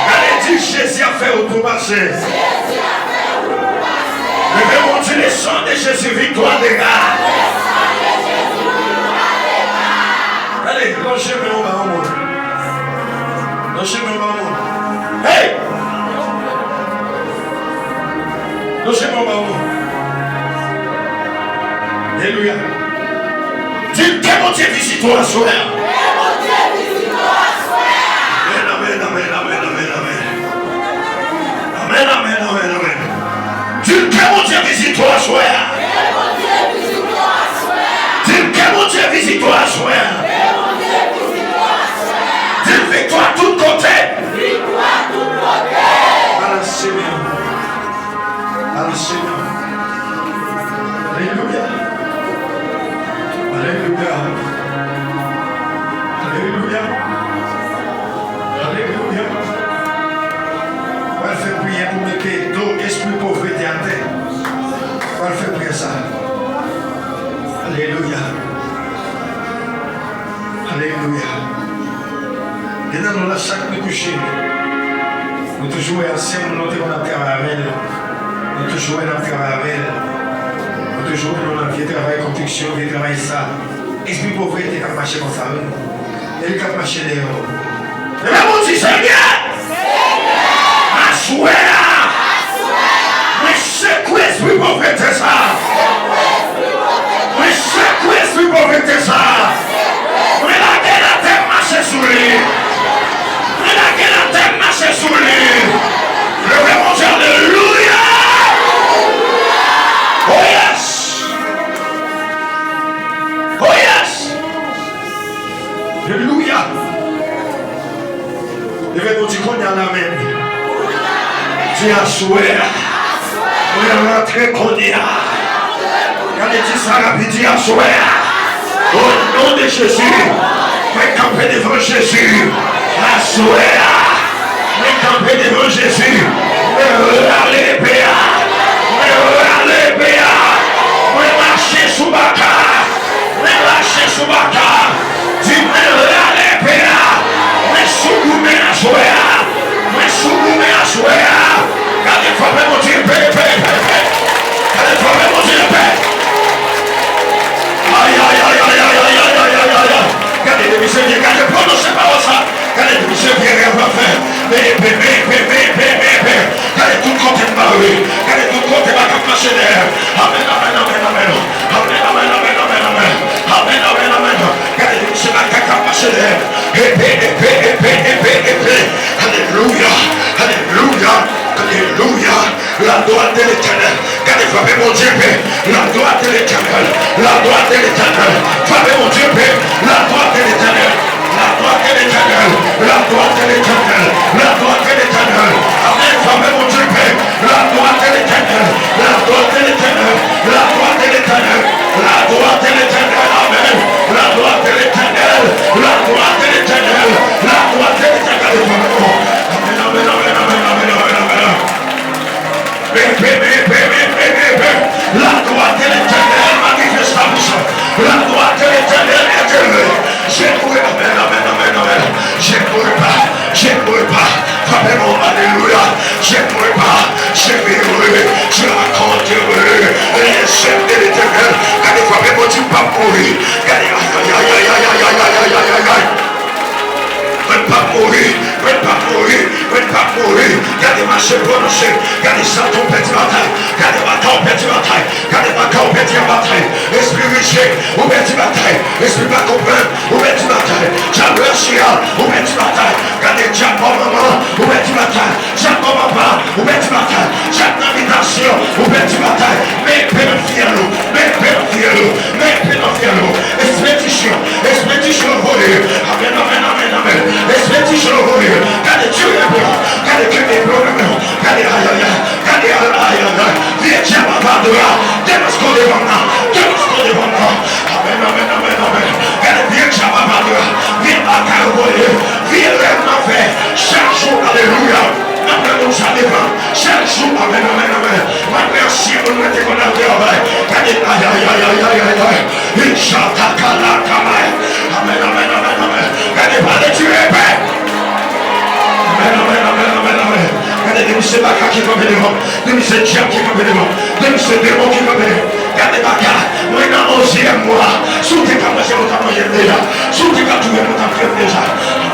Allez, dis Jésus a fait route pour passer. Levez mon Dieu, le sang de Jésus, victoire des gars. Allez, lâchez-moi au bas. Lâchez-moi au bas. Hey! Lâchez-moi au bas. Alléluia. Dis que mon Dieu visite-toi à soir. Amen. Dis que mon Dieu visite-toi à soir. Dis que mon Dieu visite-toi à soir. Dis victoire à tout côté. Balancez-moi. Alléluia. On va faire prier pour mettre tout esprit pauvreté à terre. On va faire prier ça. Alléluia. Et dans la chaque nuit couchée, nous te jouons ensemble, nous te jouons dans le travail. Nous te jouons dans le travail. Nous te jouons dans le travail construction, le travail ça. Esprit pauvreté qui a marché comme ça. Et qui a marché dehors. Et là, mon Dieu, Seigneur! Assoir! Mais c'est quoi esprit pauvreté ça? Mais c'est quoi esprit pauvreté ça? Mais la terre marche sur lui. Mais la terre marche sur lui. Le vrai mon Dieu, alléluia! Oh yes! Oh yes! Alléluia! Levez mon Dieu qu'on y a la main. Dis à souhait. On est rentré qu'on y a. Quand il dit ça rapide, dis à souhait. Au nom de Jésus. Mais camper devant Jésus. À souhait. Mais camper devant Jésus. Allez, Béa. Allez, Béa. Mais marcher sous Baka. Mais marcher sous Baka. Dis-moi, allez, Béa. Mais sous-goumé à souhait. Mais sous-goumé à souhait. Allez, frapper mon Dieu, paix. Allez, frapper mon Dieu, paix. Aïe. Regardez, le monsieur vient, regardez, prononcez pas ça. Regardez, le monsieur vient, faire. Regardez, tout côté de ma rue. Regardez, tout côté de ma capacitaire. Amen. Regardez, le monsieur va La droite de l'Éternel est élevée. Je ne pourrai pas. Amen, amen, amen, amen. Je ne pourrai pas. Je ne pourrai pas. Frappez-moi, alléluia. Je ne pourrai pas. Je vais heureux. Je raconte heureux. Les chefs de l'Éternel. Regardez, frappez-moi, tu ne vas pas mourir. Regardez, aïe, aïe, aïe, aïe, aïe, aïe, aïe, aïe, aïe, aïe. Ne pas mourir, ne pas mourir, ne pas mourir. Regardez ma chef prononcée, regardez ça ton petit bataille, regardez ma ton petit bataille, regardez ma ton petit bataille. Esprit riche, ou petit bataille, esprit pas comprendre, ou petit bataille. J'aime chien, ou petit bataille. Regardez j'aime maman, ou petit bataille. J'aime papa, ou petit bataille. J'aime navigation, ou petit bataille. Mais pédophile, mais pédophile, mais pédophile. Expédition, expédition volée. Amen, amen, amen, amen. Expédition volée. Regardez Dieu est bon. Regardez que des problèmes. Regardez aïe aïe aïe. Regardez aïe aïe aïe. Viens Dieu ma part de là. Démasco devant moi. Démasco devant moi. Amen, amen, amen, amen. Regardez viens Dieu ma part de là. Viens ma carte volée. Viens rêve l'enfer. Chaque jour, alléluia. Après nous allons chaque jour, amen, amen, amen. Merci pour nous mettre en travail. Regardez aïe aïe aïe aïe aïe aïe aïe. Il chante à Kala Kamay. Amen, amen, amen, amen. Regardez pas de Dieu est paix. Amen, amen, amen, amen, amen. Regardez des monsieur Baka qui va venir, des monsieur Diab qui va venir, des monsieur Démon qui va venir. Regardez Baka, moi dans 11e mois, sous tes caméras, j'ai mon temps déjà, sous tes caméras, j'ai mon temps déjà.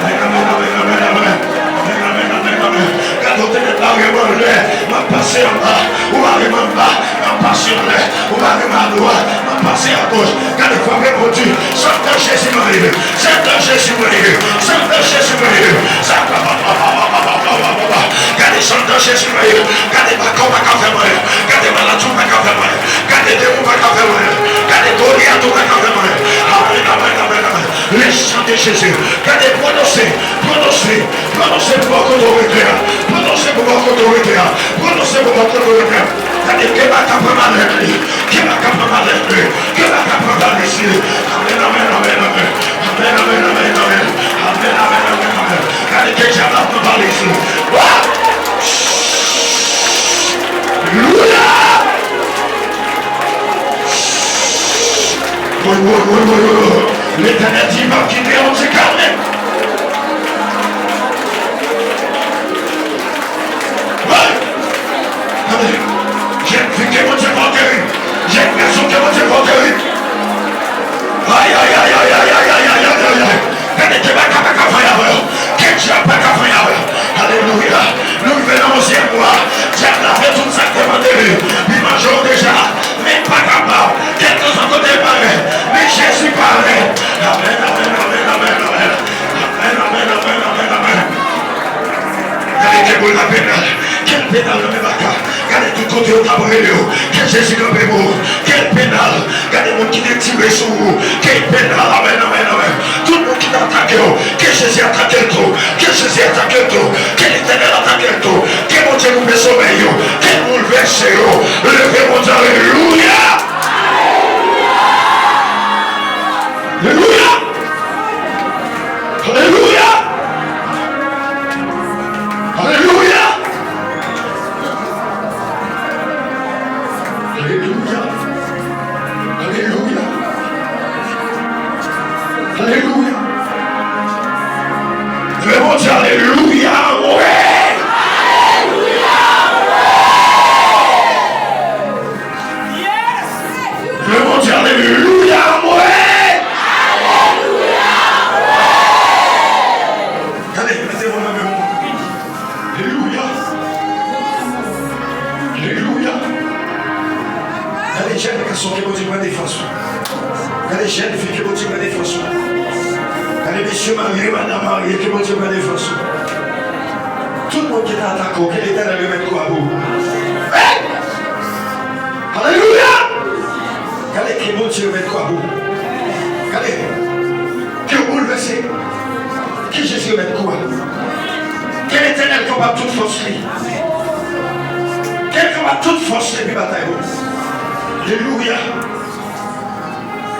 Amen, amen, amen, amen, amen. Quand on est là, on va passer en bas, on va arriver en bas, on va passer en l'air, on va arriver à droite, on va passer à gauche. Quand il faut bien pour Dieu, sans danger, c'est marié, sans danger, c'est marié, sans danger, c'est marié, sans gardez sans danger, c'est marié, gardez ma corps, ma café, gardez ma nature, ma café, gardez des mots, ma café, gardez Goliath, ma café, amen, amen, amen, amen. Les chants de Jésus, gardez prononcez, prononcez, prononcez pour votre autorité, prononcez pour votre autorité, prononcez pour votre autorité. Gardez que ma café malade, que ma café malade, que ma café malade ici. Amen, amen, amen, amen. Amen, amen, amen, amen. Amen, amen, amen, amen. Gardez que j'ai la parole ici. Alléluia. L'Éternel dit va quitter, on s'est calmé. J'ai vu que mon Dieu va guérir. J'ai l'impression que mon Dieu va guérir. Aïe, aïe, aïe, aïe, aïe, aïe, aïe, aïe, aïe, aïe. Regardez que ma capa capa ya va. Que Dieu a pas capa ya va. Alléluia. Nous venons au 11e mois. Dieu a fait tout ça demandé. Il mange déjà. Mais pas capable. Quelques ans côté pareil. Mais Jésus parlait. Amen, amen, amen, amen, amen. Amen, amen, amen, amen, amen. Regardez que vous la pénale. Quel pénal le même accord. Regardez tout côté au tabouret. Quel Jésus le même mot. Quel pénal. Regardez mon qui est tiré sur vous. Quel pénal. Amen, amen, amen. Tout le monde qui t'attaque. Quel Jésus attaque le tout. Quel Jésus attaque le tout. Quel Éternel attaque le tout. Quel mon Dieu nous fait sommeil. Quel bouleverse. Levez mon Dieu. Alléluia. Alléluia. Alléluia. Alléluia. Alléluia. Alléluia. Alléluia. Je vais vous dire alléluia. Ouais. Alléluia. Yes. Je vais vous dire alléluia. Ouais. Alléluia. Allez, mettez-vous la même mot. Alléluia. Alléluia. Allez, jeunes garçons qui vont dire ma défense. Allez, jeunes filles qui vont dire ma défense. Allez, messieurs mariés, madame mariée qui vont dire ma défense. Tout le monde qui est attaqué, quel état de le mettre quoi à vous? Alléluia. Allez, qui vont dire mettre quoi à vous? Allez, qui vous bouleversez? Qui Jésus met quoi? Quel éternel combat toute force? Quel combat toute force et puis bataille? Alléluia.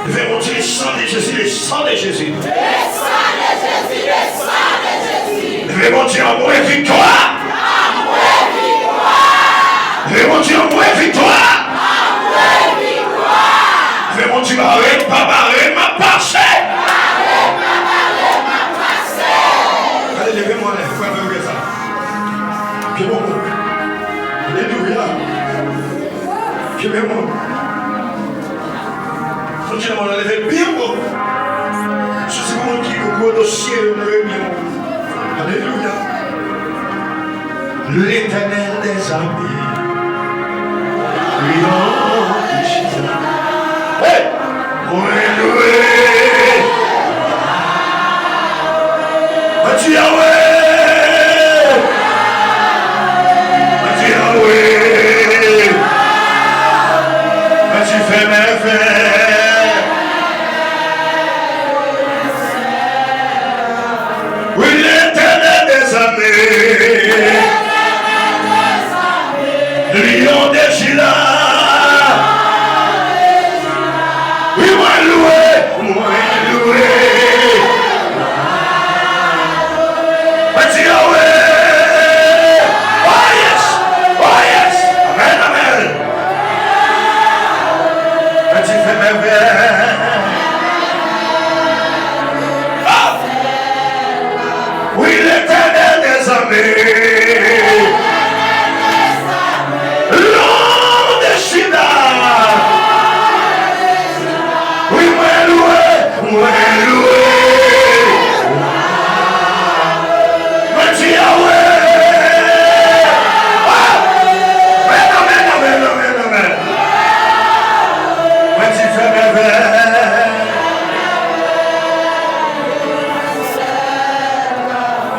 Verrons le sang de Jésus, le sang de Jésus. Le sang de Jésus, le sang de Jésus. Verrons dire amour et victoire. Amour et victoire. Verrons dire amour et victoire. Amour et victoire. Verrons mon Dieu, barré ma passé. Allez, levez-moi les frères, levez ça. Que bon. Alléluia. Que bon. Continuez à lever bien haut. Je suis mon qui au dossier, levez bien haut. Alléluia. L'Éternel des armées. Hey! Oui, l'Éternel des armées, lion des Gila. Oui, moi loué. Petit Yahweh. Oh yes. Amen. Petit fait merveille. Oui, l'Éternel des armées, l'homme de Shida. Oui, moi loué. Petit Yahweh. Amen. Petit fait merveille.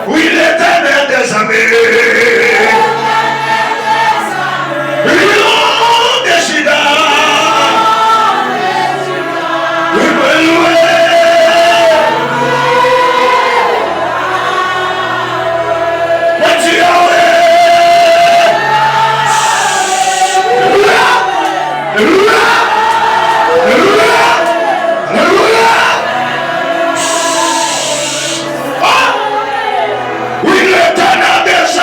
Oui, l'Éternel des armées, l'homme de Shida. Oui, moi loué. Petit Yahweh. Oui, l'Éternel des armées,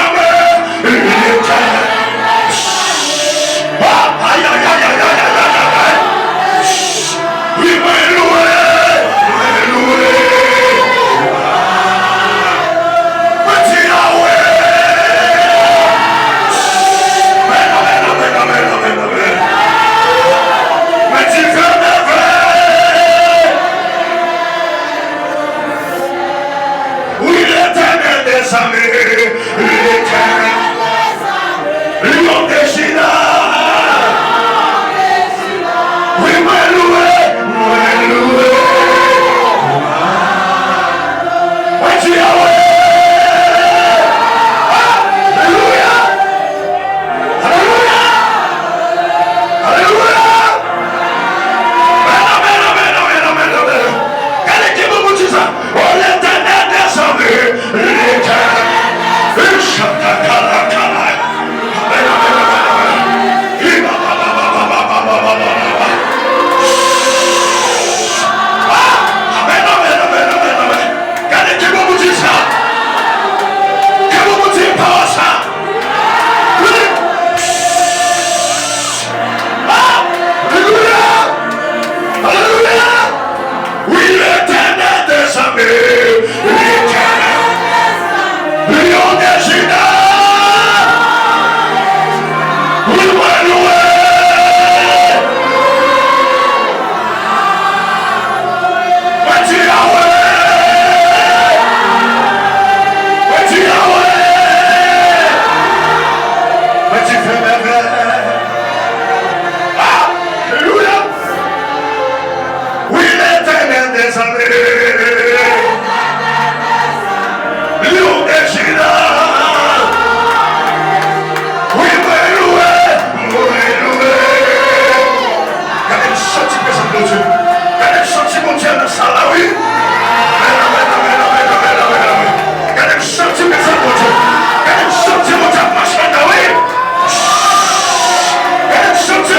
oui, moi loué. Petit Yahweh. Amen. Petit feu merveille. Oui, l'Éternel des armées, lion des Gila. Oui, moi loué.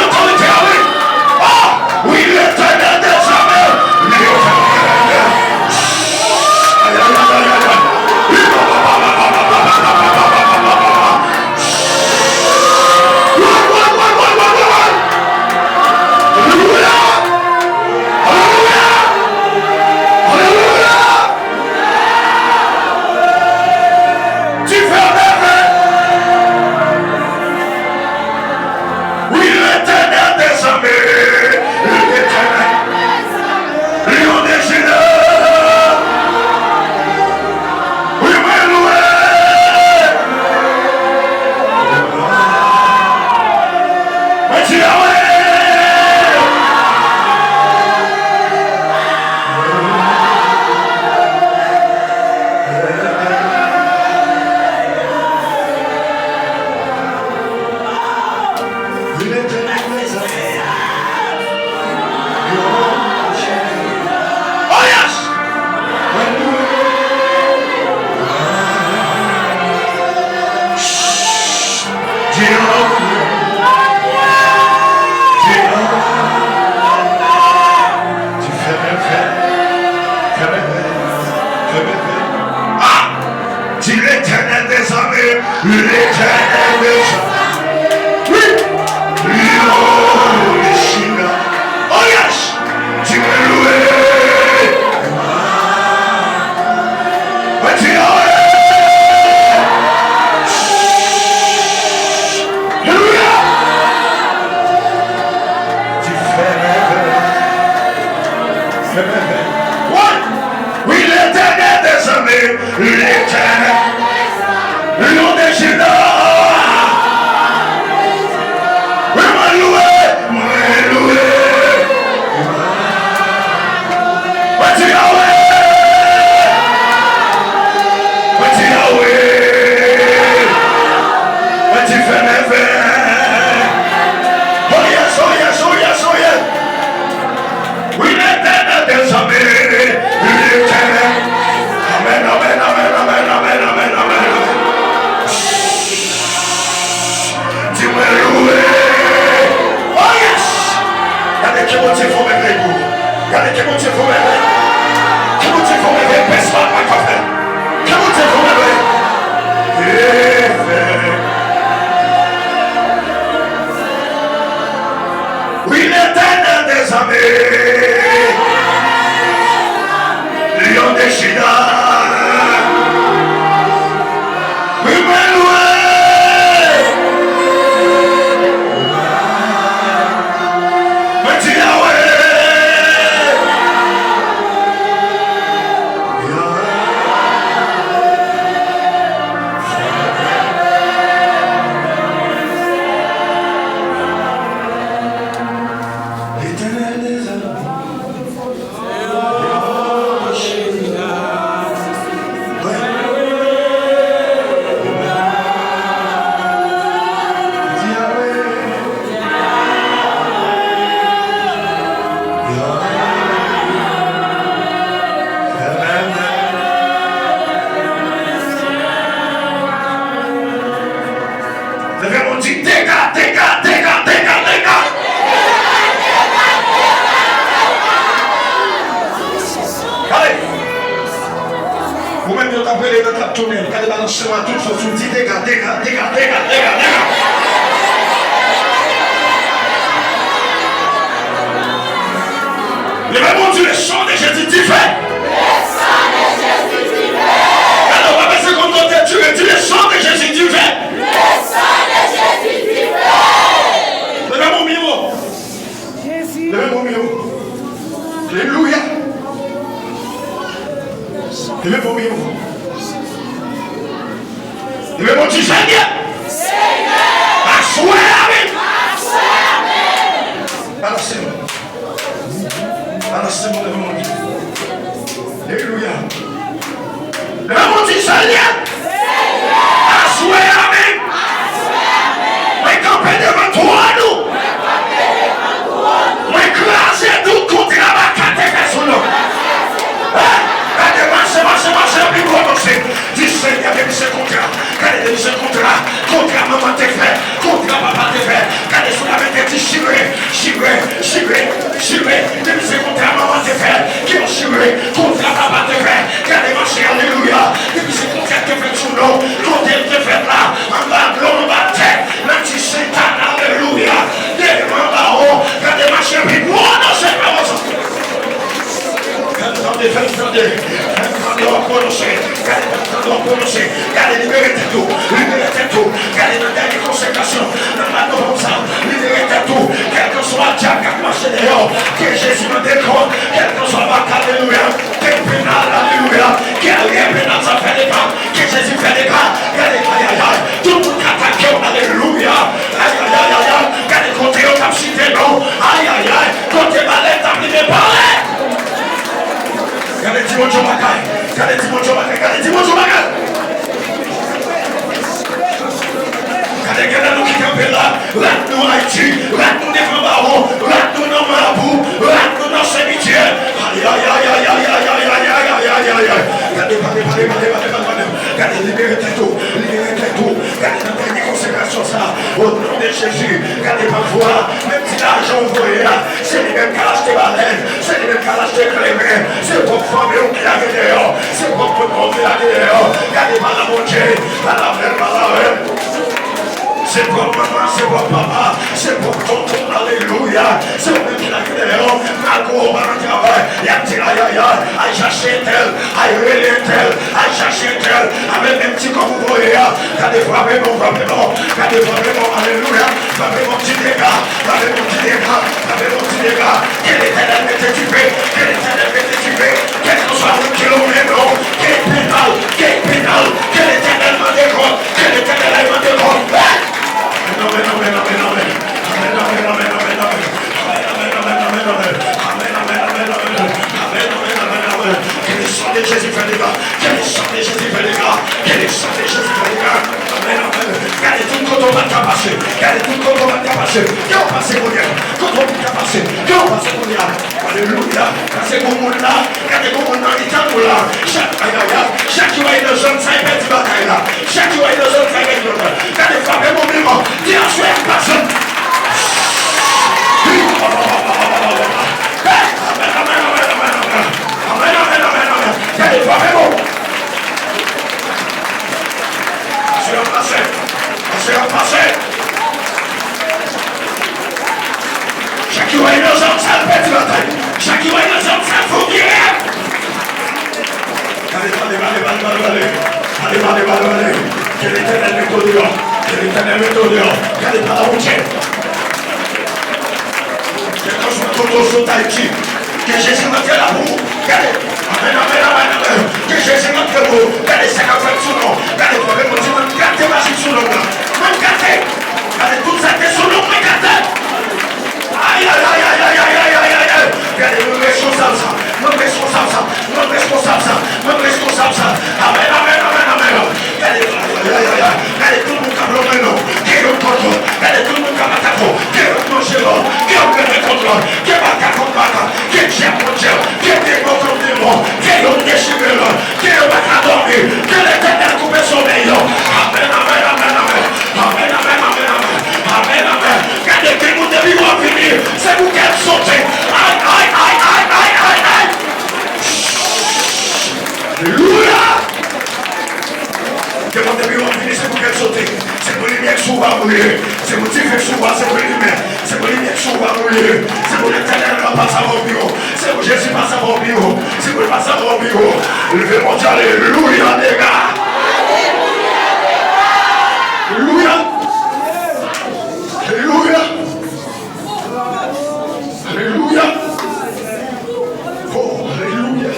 Petit Yahweh. l'éternel descend. Oui. Lion de Juda. Oh yes. Tu m'as loué. Vas-y, Alléluia. Tu fais merveille. Oui, l'éternel des armées, l'éternel, lion de Juda. Oui, m'a loué. Vas-y, Yahweh. Vas-y, Yahweh. Vas-y, fais merveille. Oh yes, oh yes, oh yes, oh yes. Oui, l'éternel des armées, l'éternel. Amen, amen, amen, amen, amen, amen, amen. Tu m'as loué. Oh yes. Regardez qui mon Dieu faut m'aider. Regardez qui mon Dieu faut m'aider. Qui mon Dieu faut m'aider. Pèse pas ma café. Qui mon Dieu faut m'aider. Oui, l'éternel des armées, lion de Juda, oui, m'a loué. Vas-y, Yahweh. L'éternel des armées. Vous-même, vous appelez dans la tournée, vous allez balancer à toute chose, vous dites dégâts. Levez-moi le chant de Jésus diffère. Le sang de Jésus diffère. Alors, on va passer contre notre Dieu et dire le chant de Jésus diffère. Le sang de Jésus diffère. Levez mon miro. Levez mon miro. Alléluia. Levez mon miro. Levez mon Dieu, Seigneur. Assoyez avec. Balancez-moi. Balancez-moi devant mon Dieu. Alléluia. Levez mon Dieu, Seigneur. Assoyez avec. Mais campez devant toi, nous. Mais écrasez tout contre la bacate sur nous. Marchez, plus gros danser. Dis Seigneur, de ce contrat. Regardez ce contrat. Contrat maman tes frères. Contrat papa tes frères. Regardez sur la main tes petits chivrés. De ce contrat maman tes frères. Qui ont chivré. Contrat papa tes frères. Regardez marcher, alléluia. De ce contrat que fait sous nous. Contrat te fait là. En bas, l'homme en tête. L'anti-Satan, alléluia. Devant en bas haut. Regardez marcher, plus gros danser. Attendez. Regardez, libérez tout. Regardez la dernière consécration. Dans la norme, libérez tout. Quel que soit le diable qui a marché dehors, que Jésus me décroche, quel que soit ma alléluia, quel pénal, alléluia, quel rien pénal, ça fait des pas, que Jésus fait des pas. Regardez, aïe, tout le monde attaque, alléluia, aïe, regardez, côté au cap cité, non, aïe, côté balai, t'as pris des balais. Regardez Dimanche Bagaille. Regardez Dimanche Bagaille. Regardez nous qui campons là. Rate-nous Haïti. Rate-nous devant Baron. Rate-nous dans Mabou. Rate-nous dans Saint-Michel. Aïe. Regardez, libérez tout. Regardez notre dernière consécration ça. Au nom de Jésus. Regardez parfois, même si l'argent envoyé là, c'est les mêmes qui ont acheté baleine, c'est les mêmes qui ont acheté clément, c'est pour famille qui a dehors, c'est pour monde qui a dehors. Regardez par la mon Dieu, par la même. c'est pour papa, c'est pour tonton, alléluia. C'est pour qui la création, Marco, il y a petit à chercher tel, à relayer tel, à chercher tel, avec un petit comme vous voyez, quand des fois, vraiment, alléluia, mon petit dégât, mon petit dégât, quel éternel m'était tué, quel que soit le kilomètre, quel pénal, quel éternel m'a décroché, quel éternel m'a décroché. Quel est le sang de Jésus fait les gars? Quel est le sang de Jésus fait les gars? Quel est le sang de Jésus fait les gars? Amen, amen. Regardez tout quand on va passer. Regardez tout quand on va passer. Qui ont passé pour dire? Quand on va passer. Qui ont passé pour dire? Alléluia. Parce que mon monde là, regardez mon monde là, il est là. Chaque jour il est dans une zone, ça y est, petit bataille là. Chaque jour il est dans une zone, ça y est, regardez, frappez mon mémoire. Dis à soi, personne. Allez, vraiment. C'est un passé. Chaque jour, il nous en ça pète la tête. Chaque jour, il nous en ça fouille. Allez. Quel éternel méthode. Quel est la routière. Quand je me trouve sur Tahiti, que Jésus m'a fait l'amour. Amen. Que Jésus m'a fait l'amour. Regardez, c'est qu'à faire sous nom. Regardez, gardez ma chute sous nom. Même gardez. Regardez, tout ça, c'est sous nom, mais gardez. Aïe. Regardez, nous responsable ça. Amen. Regardez, tout le monde qui a bloqué nous. Qui est le contrôle. Regardez, tout le monde qui a battu. Qui est le contrôle. Qui est le contrôle. Qui est battu contre battu. Qui est chien contre chien. Qui est démon contre démon. Qui est le déchiré. Qui est le battu à dormir. Qui est l'éternel coupé sommeil. Amen. Regardez, que nous devons finir. C'est vous qui êtes sautés. Aïe. Alléluia. Que mon début va finir, c'est pour qu'elle saute. C'est pour les miens qui sont mourir. C'est pour les qui sont c'est pour les miens. C'est pour les miens qui sont mourir. C'est pour l'éternel qui passe à mon bureau. C'est pour Jésus passe à mon bureau. C'est pour passer à mon bureau. Levez mon Dieu, alléluia, les gars. Alléluia. Oh, alléluia.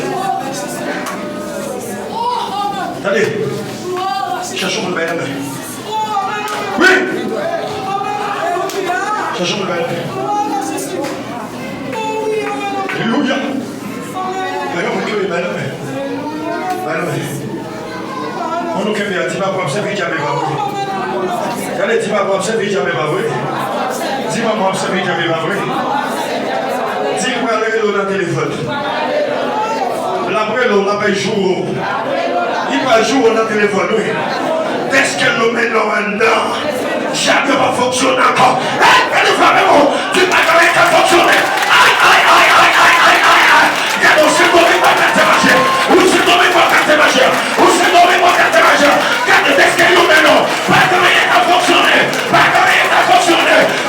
Allez. Cherchons le bel. Oui. Cherchons le bel. Alléluia. On nous fait dis-moi pour observer jamais pas vrai. Allez, dis-moi pour observer jamais pas vrai. Dis-moi pour observer jamais pas vrai. Dis-moi le dans le téléphone. L'après l'eau, l'après jour. Il va jouer dans le téléphone, oui. Est-ce qu'elle nous met là-dedans? Jamais va fonctionner encore. Elle ne va même tu ne vas pas fonctionner. Aïe. Regarde, c'est tombé pour carte magique. Où c'est tombé pour carte magique. Regarde, est-ce qu'elle nous met là? Pas de rien à fonctionner.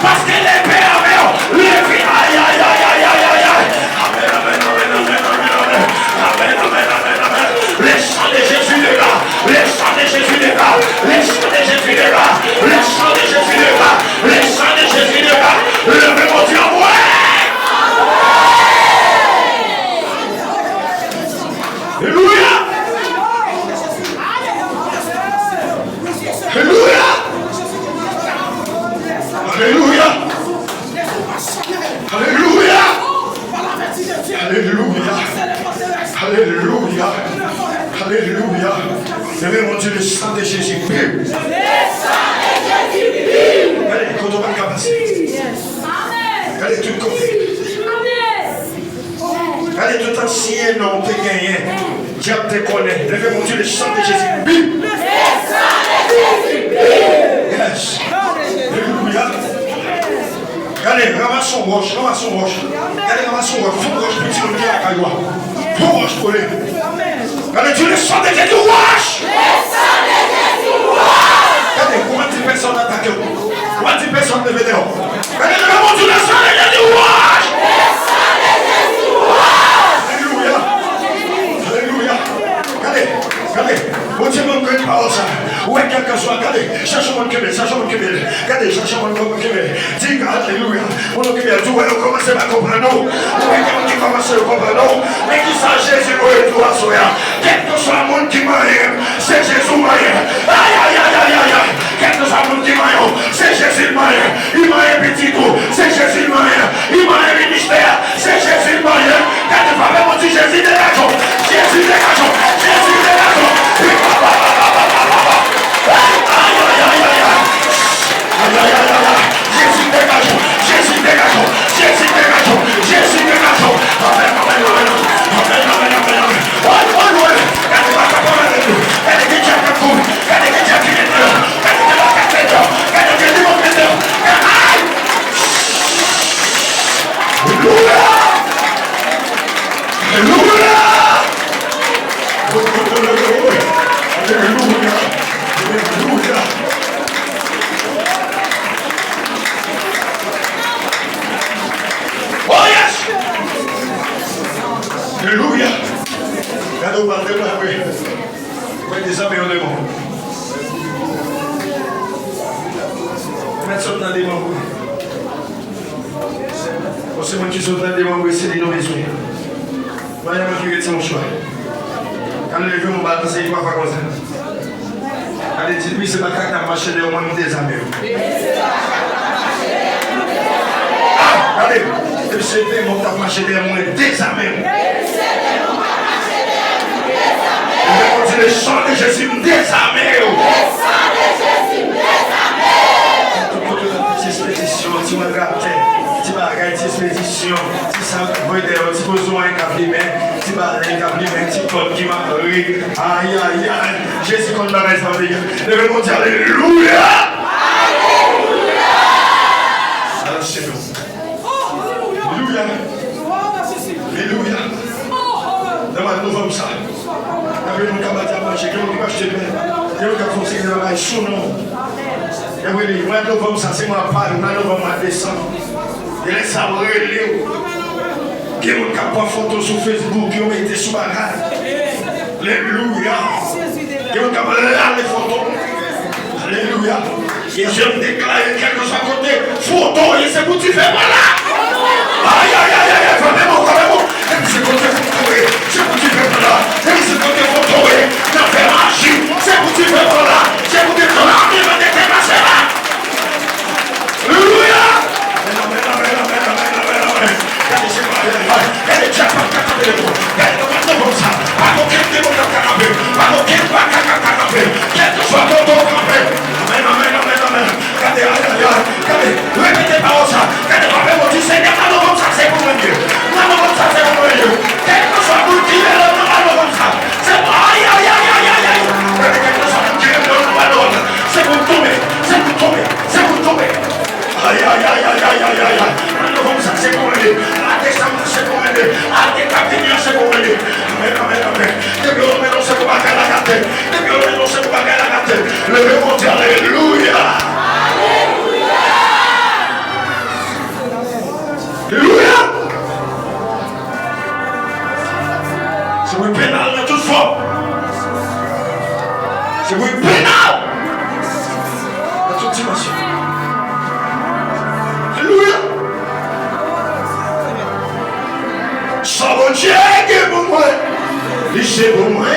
Parce que l'épée a mis. L'épée, aïe. Amen. Les chants de Jésus les gars. Les chants de Jésus les gars. Levez mon Dieu, ouais. Alléluia. Levez mon Dieu, le sang de Jésus. Le sang de Jésus. Allez, quand on va passer. Allez, tout côté. Allez, tout ancien nom, t'es gagné. Diable te connaît. Levez mon Dieu, le sang de Jésus. Le sang de Jésus. Yes. Alléluia. Allez, ramassons roche. Allez, ramassons roche. Faut roche, petit le bien à Caillois. Faut roche pour les. Allez, Dieu, le sang de Jésus, wash! Le sang de Jésus, wash! Regardez, comment tu personnes attaquent? Comment tu personne ne veut dire. Regardez le monde sur la salle et dit ouage. Alléluia. Alléluia. Regardez. Bon Dieu, mon Dieu, parole ça. Où est quelqu'un soit, regardez, cherchez mon Québec, regardez, cherchez mon Québec. Dis alléluia. Mon Québec, tout est commencé à comprendre. Où est quelqu'un qui commence à comprendre. Mais qui sait Jésus, où est tout à soya. Quel que soit le monde qui m'a c'est Jésus m'a aïe. Quel que soit le monde qui m'a c'est Jésus m'a il m'a petit tout, c'est Jésus m'a il m'a ministère, c'est Jésus m'a quand tu parles, mon Dieu, Jésus dégageons. Jésus dégageons. Alléluia. Quand on parle de moi, oui. Oui, des amis en démon. Mettre ça dans des mots. C'est moi qui suis dans des mots, c'est des noms besoins. Moi, je vais mon choix. Quand je vais me battre, c'est quoi comme ça. Allez, dites-lui, c'est pas quand tu as marché de moi, des amis. Ah, allez. C'est des mots qui ont marché de moi, des amis. Le sang de Jésus me désarmé. Petite expédition, tu m'as gratté. Tu m'as gratté, expédition. Tu sais, tu besoin d'un cabinet. Tu m'as un cabinet, tu peux qui m'a ri. Aïe. Jésus, quand tu m'as réservé. Levez mon Dieu, alléluia. Alors, c'est nous. Alléluia. Alléluia. Demande-nous comme ça. Avec mon camarade à manger, qui m'a acheté bien, qui m'a foncé dans la sous non. Et oui, le mois de novembre, ça c'est ma part, le mois de novembre, à décembre. Il est sabré, Léo. Qui m'a capé photo sur Facebook, qui m'a été sous bagage. Alléluia. Qui m'a capé les photos. Alléluia. Et je me déclare quelque chose à côté. Photo, et c'est pour tu fais voilà. Aïe, vraiment. C'est pour tu fais c'est pour tu fais voilà. C'est pour tu fais voilà. T'as fait marcher. C'est pour tu fais voilà. C'est pour tu fais voilà. Il va te dépasser là. Alléluia. Répétez par ça. Seigneur, c'est pour mon Dieu. C'est pour mon Dieu. Quel que soit le qui est là, c'est pour aïe. Quel que soit le qui est là, c'est pour tomber. Aïe. Comme ça, c'est pour aider. À descendre, c'est pour aider. À décapiter, c'est pour aider. Amen. Depuis on met c'est pour bagarre la gâte. Depuis on met c'est pour bagarre la gâte. Levez mon Dieu, alléluia. Alléluia. C'est pour pénal de toute forme. C'est pour pénal de toute dimension. Alléluia. Ça va Dieu qui est pour moi. Il c'est pour moi.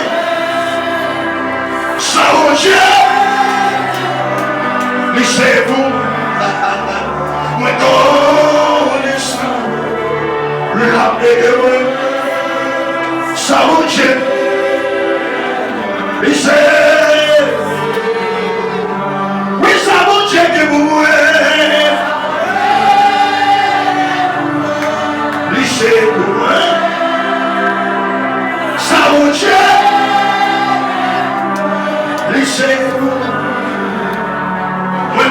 Ça va Dieu. Il c'est pour moi. Moi connaissant l'âme de moi. Ça va Dieu. Il c'est. Oui, ça va Dieu qui est pour moi. C'est pour moi. Ça va Dieu. Laissez pour moi.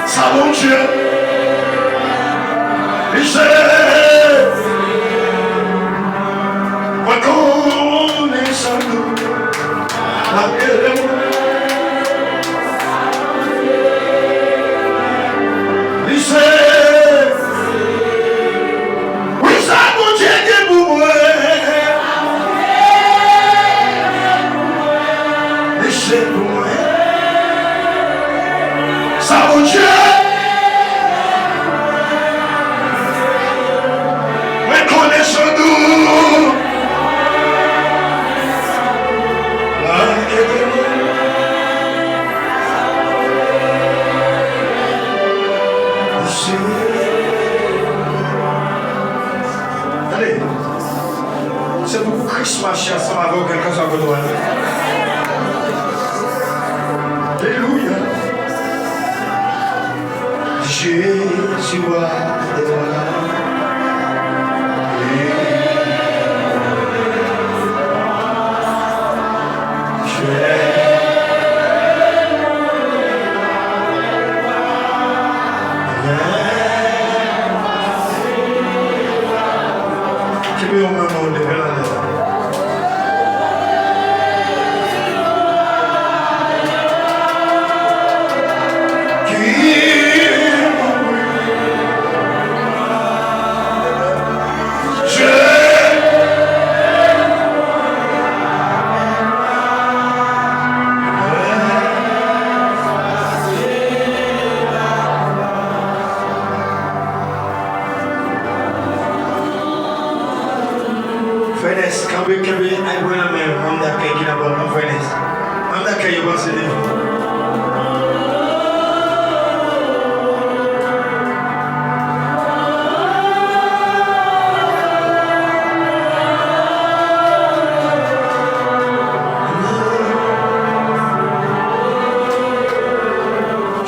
Ça va Dieu. Laissez. Moi connaissant nous. tous marcher ensemble avec quelqu'un sur votre droite. Alléluia. Jésus est là.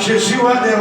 Jésus a des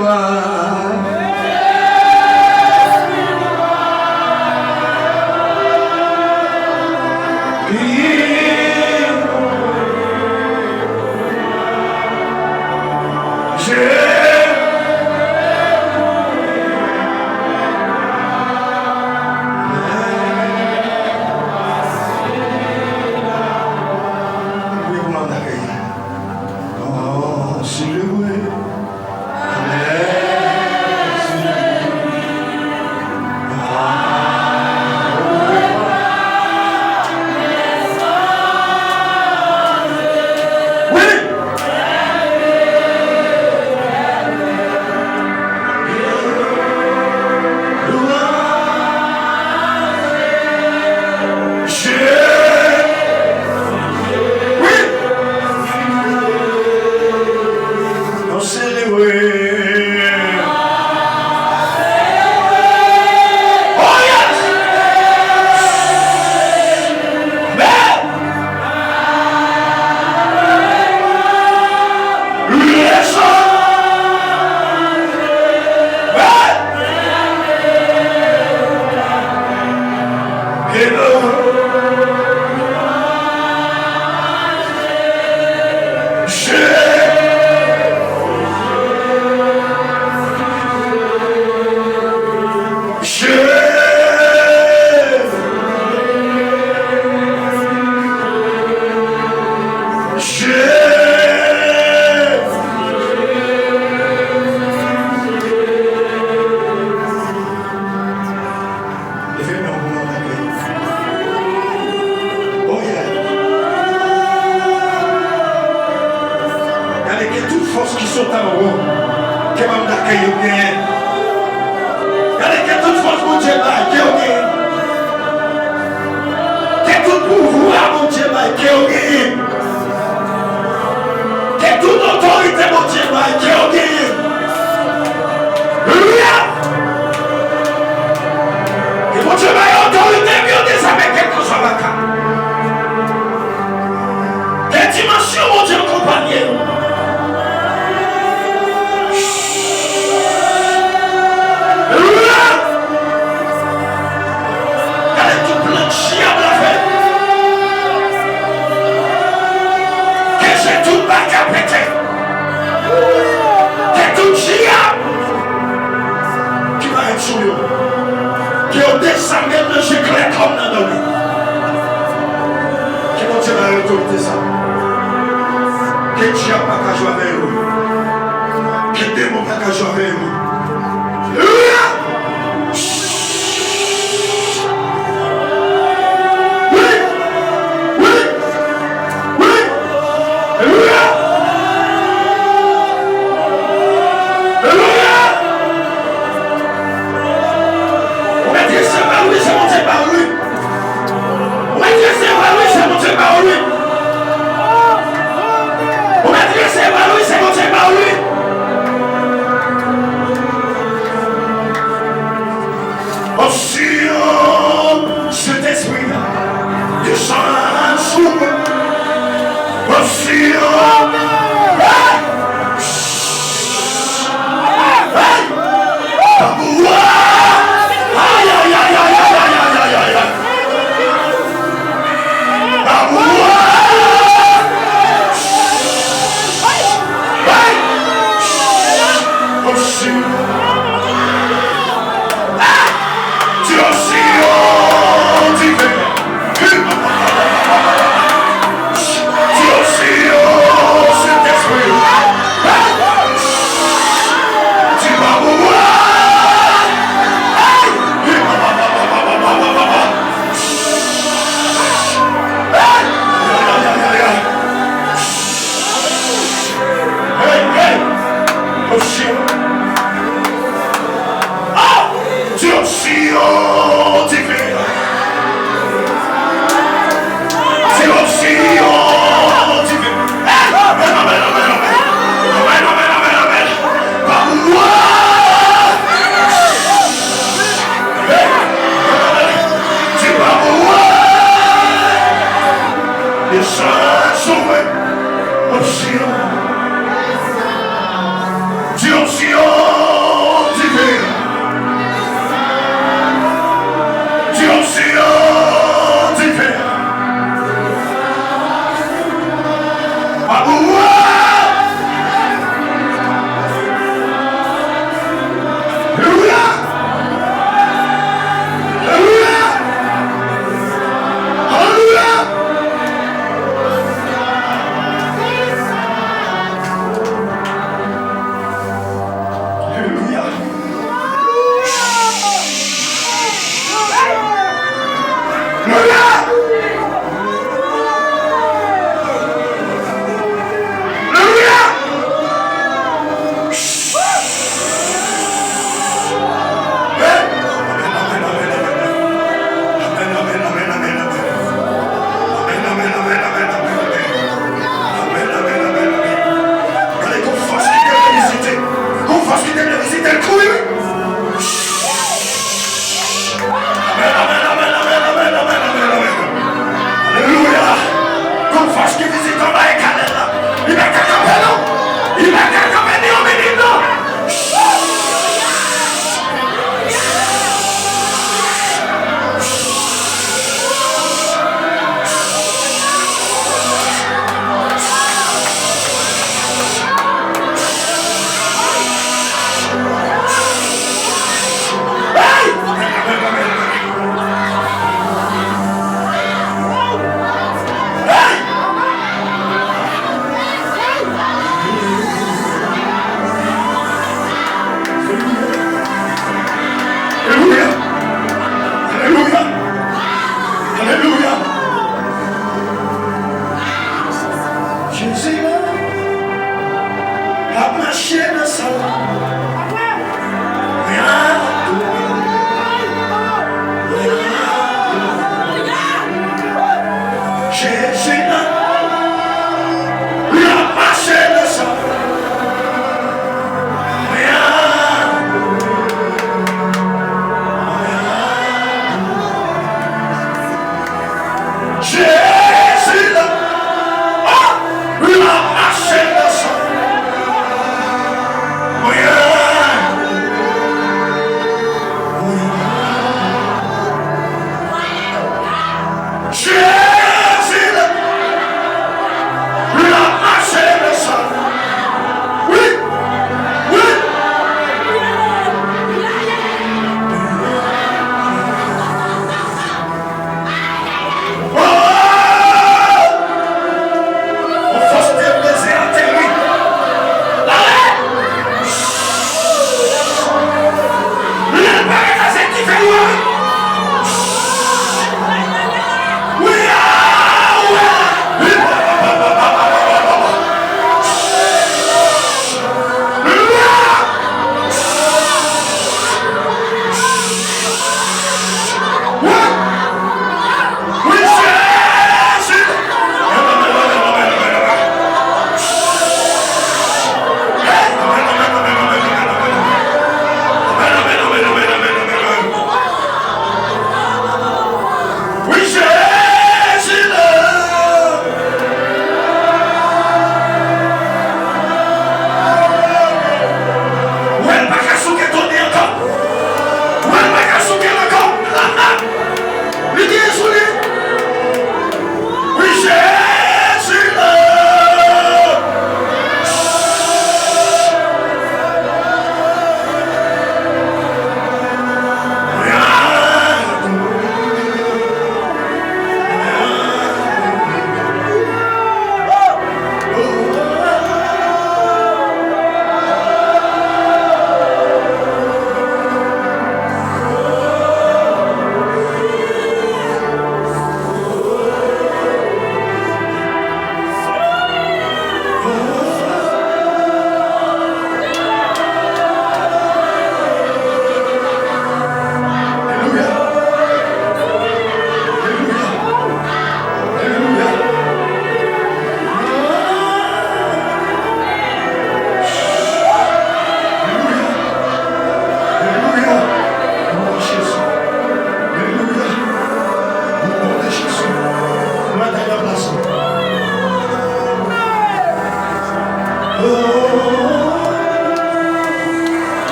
Cet esprit du sang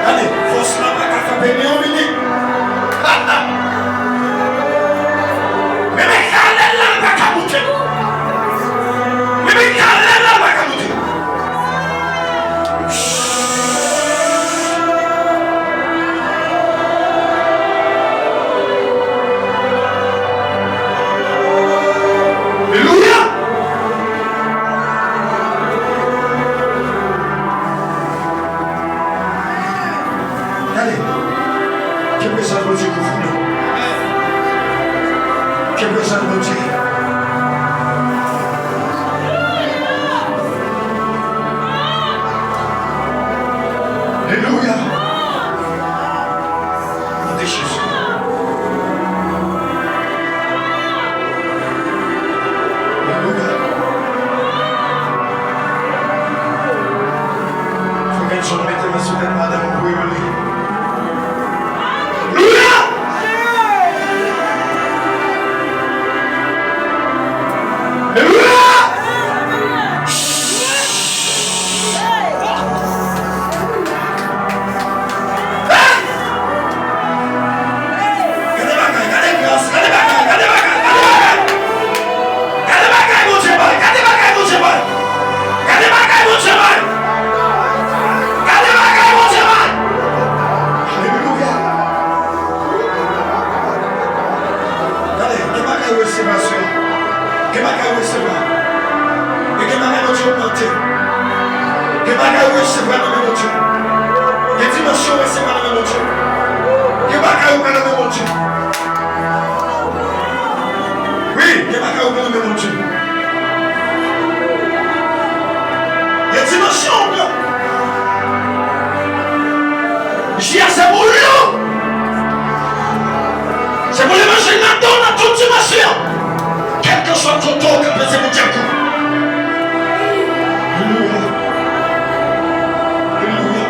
Allez, force la bac à faire bénir au mini. Mais calez la bac à bouter. Mais calez la bac à bouter. Alléluia. Allez, que présent de Dieu pour vous. Que présent de Dieu. Alléluia. Nom de Jésus. Alléluia. Faut que je mette ma soeur madame pour y aller. Alléluia. Alléluia. C'est pour les manger dans toute dimension. Quel que soit ton tour, que c'est mon diable. Alléluia. Alléluia.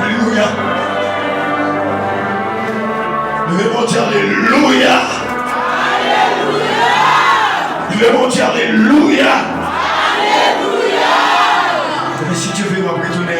Alléluia. Nous devons dire Alléluia. Alléluia. Nous devons dire Alléluia. Alléluia. Mais si tu veux, on va retourner.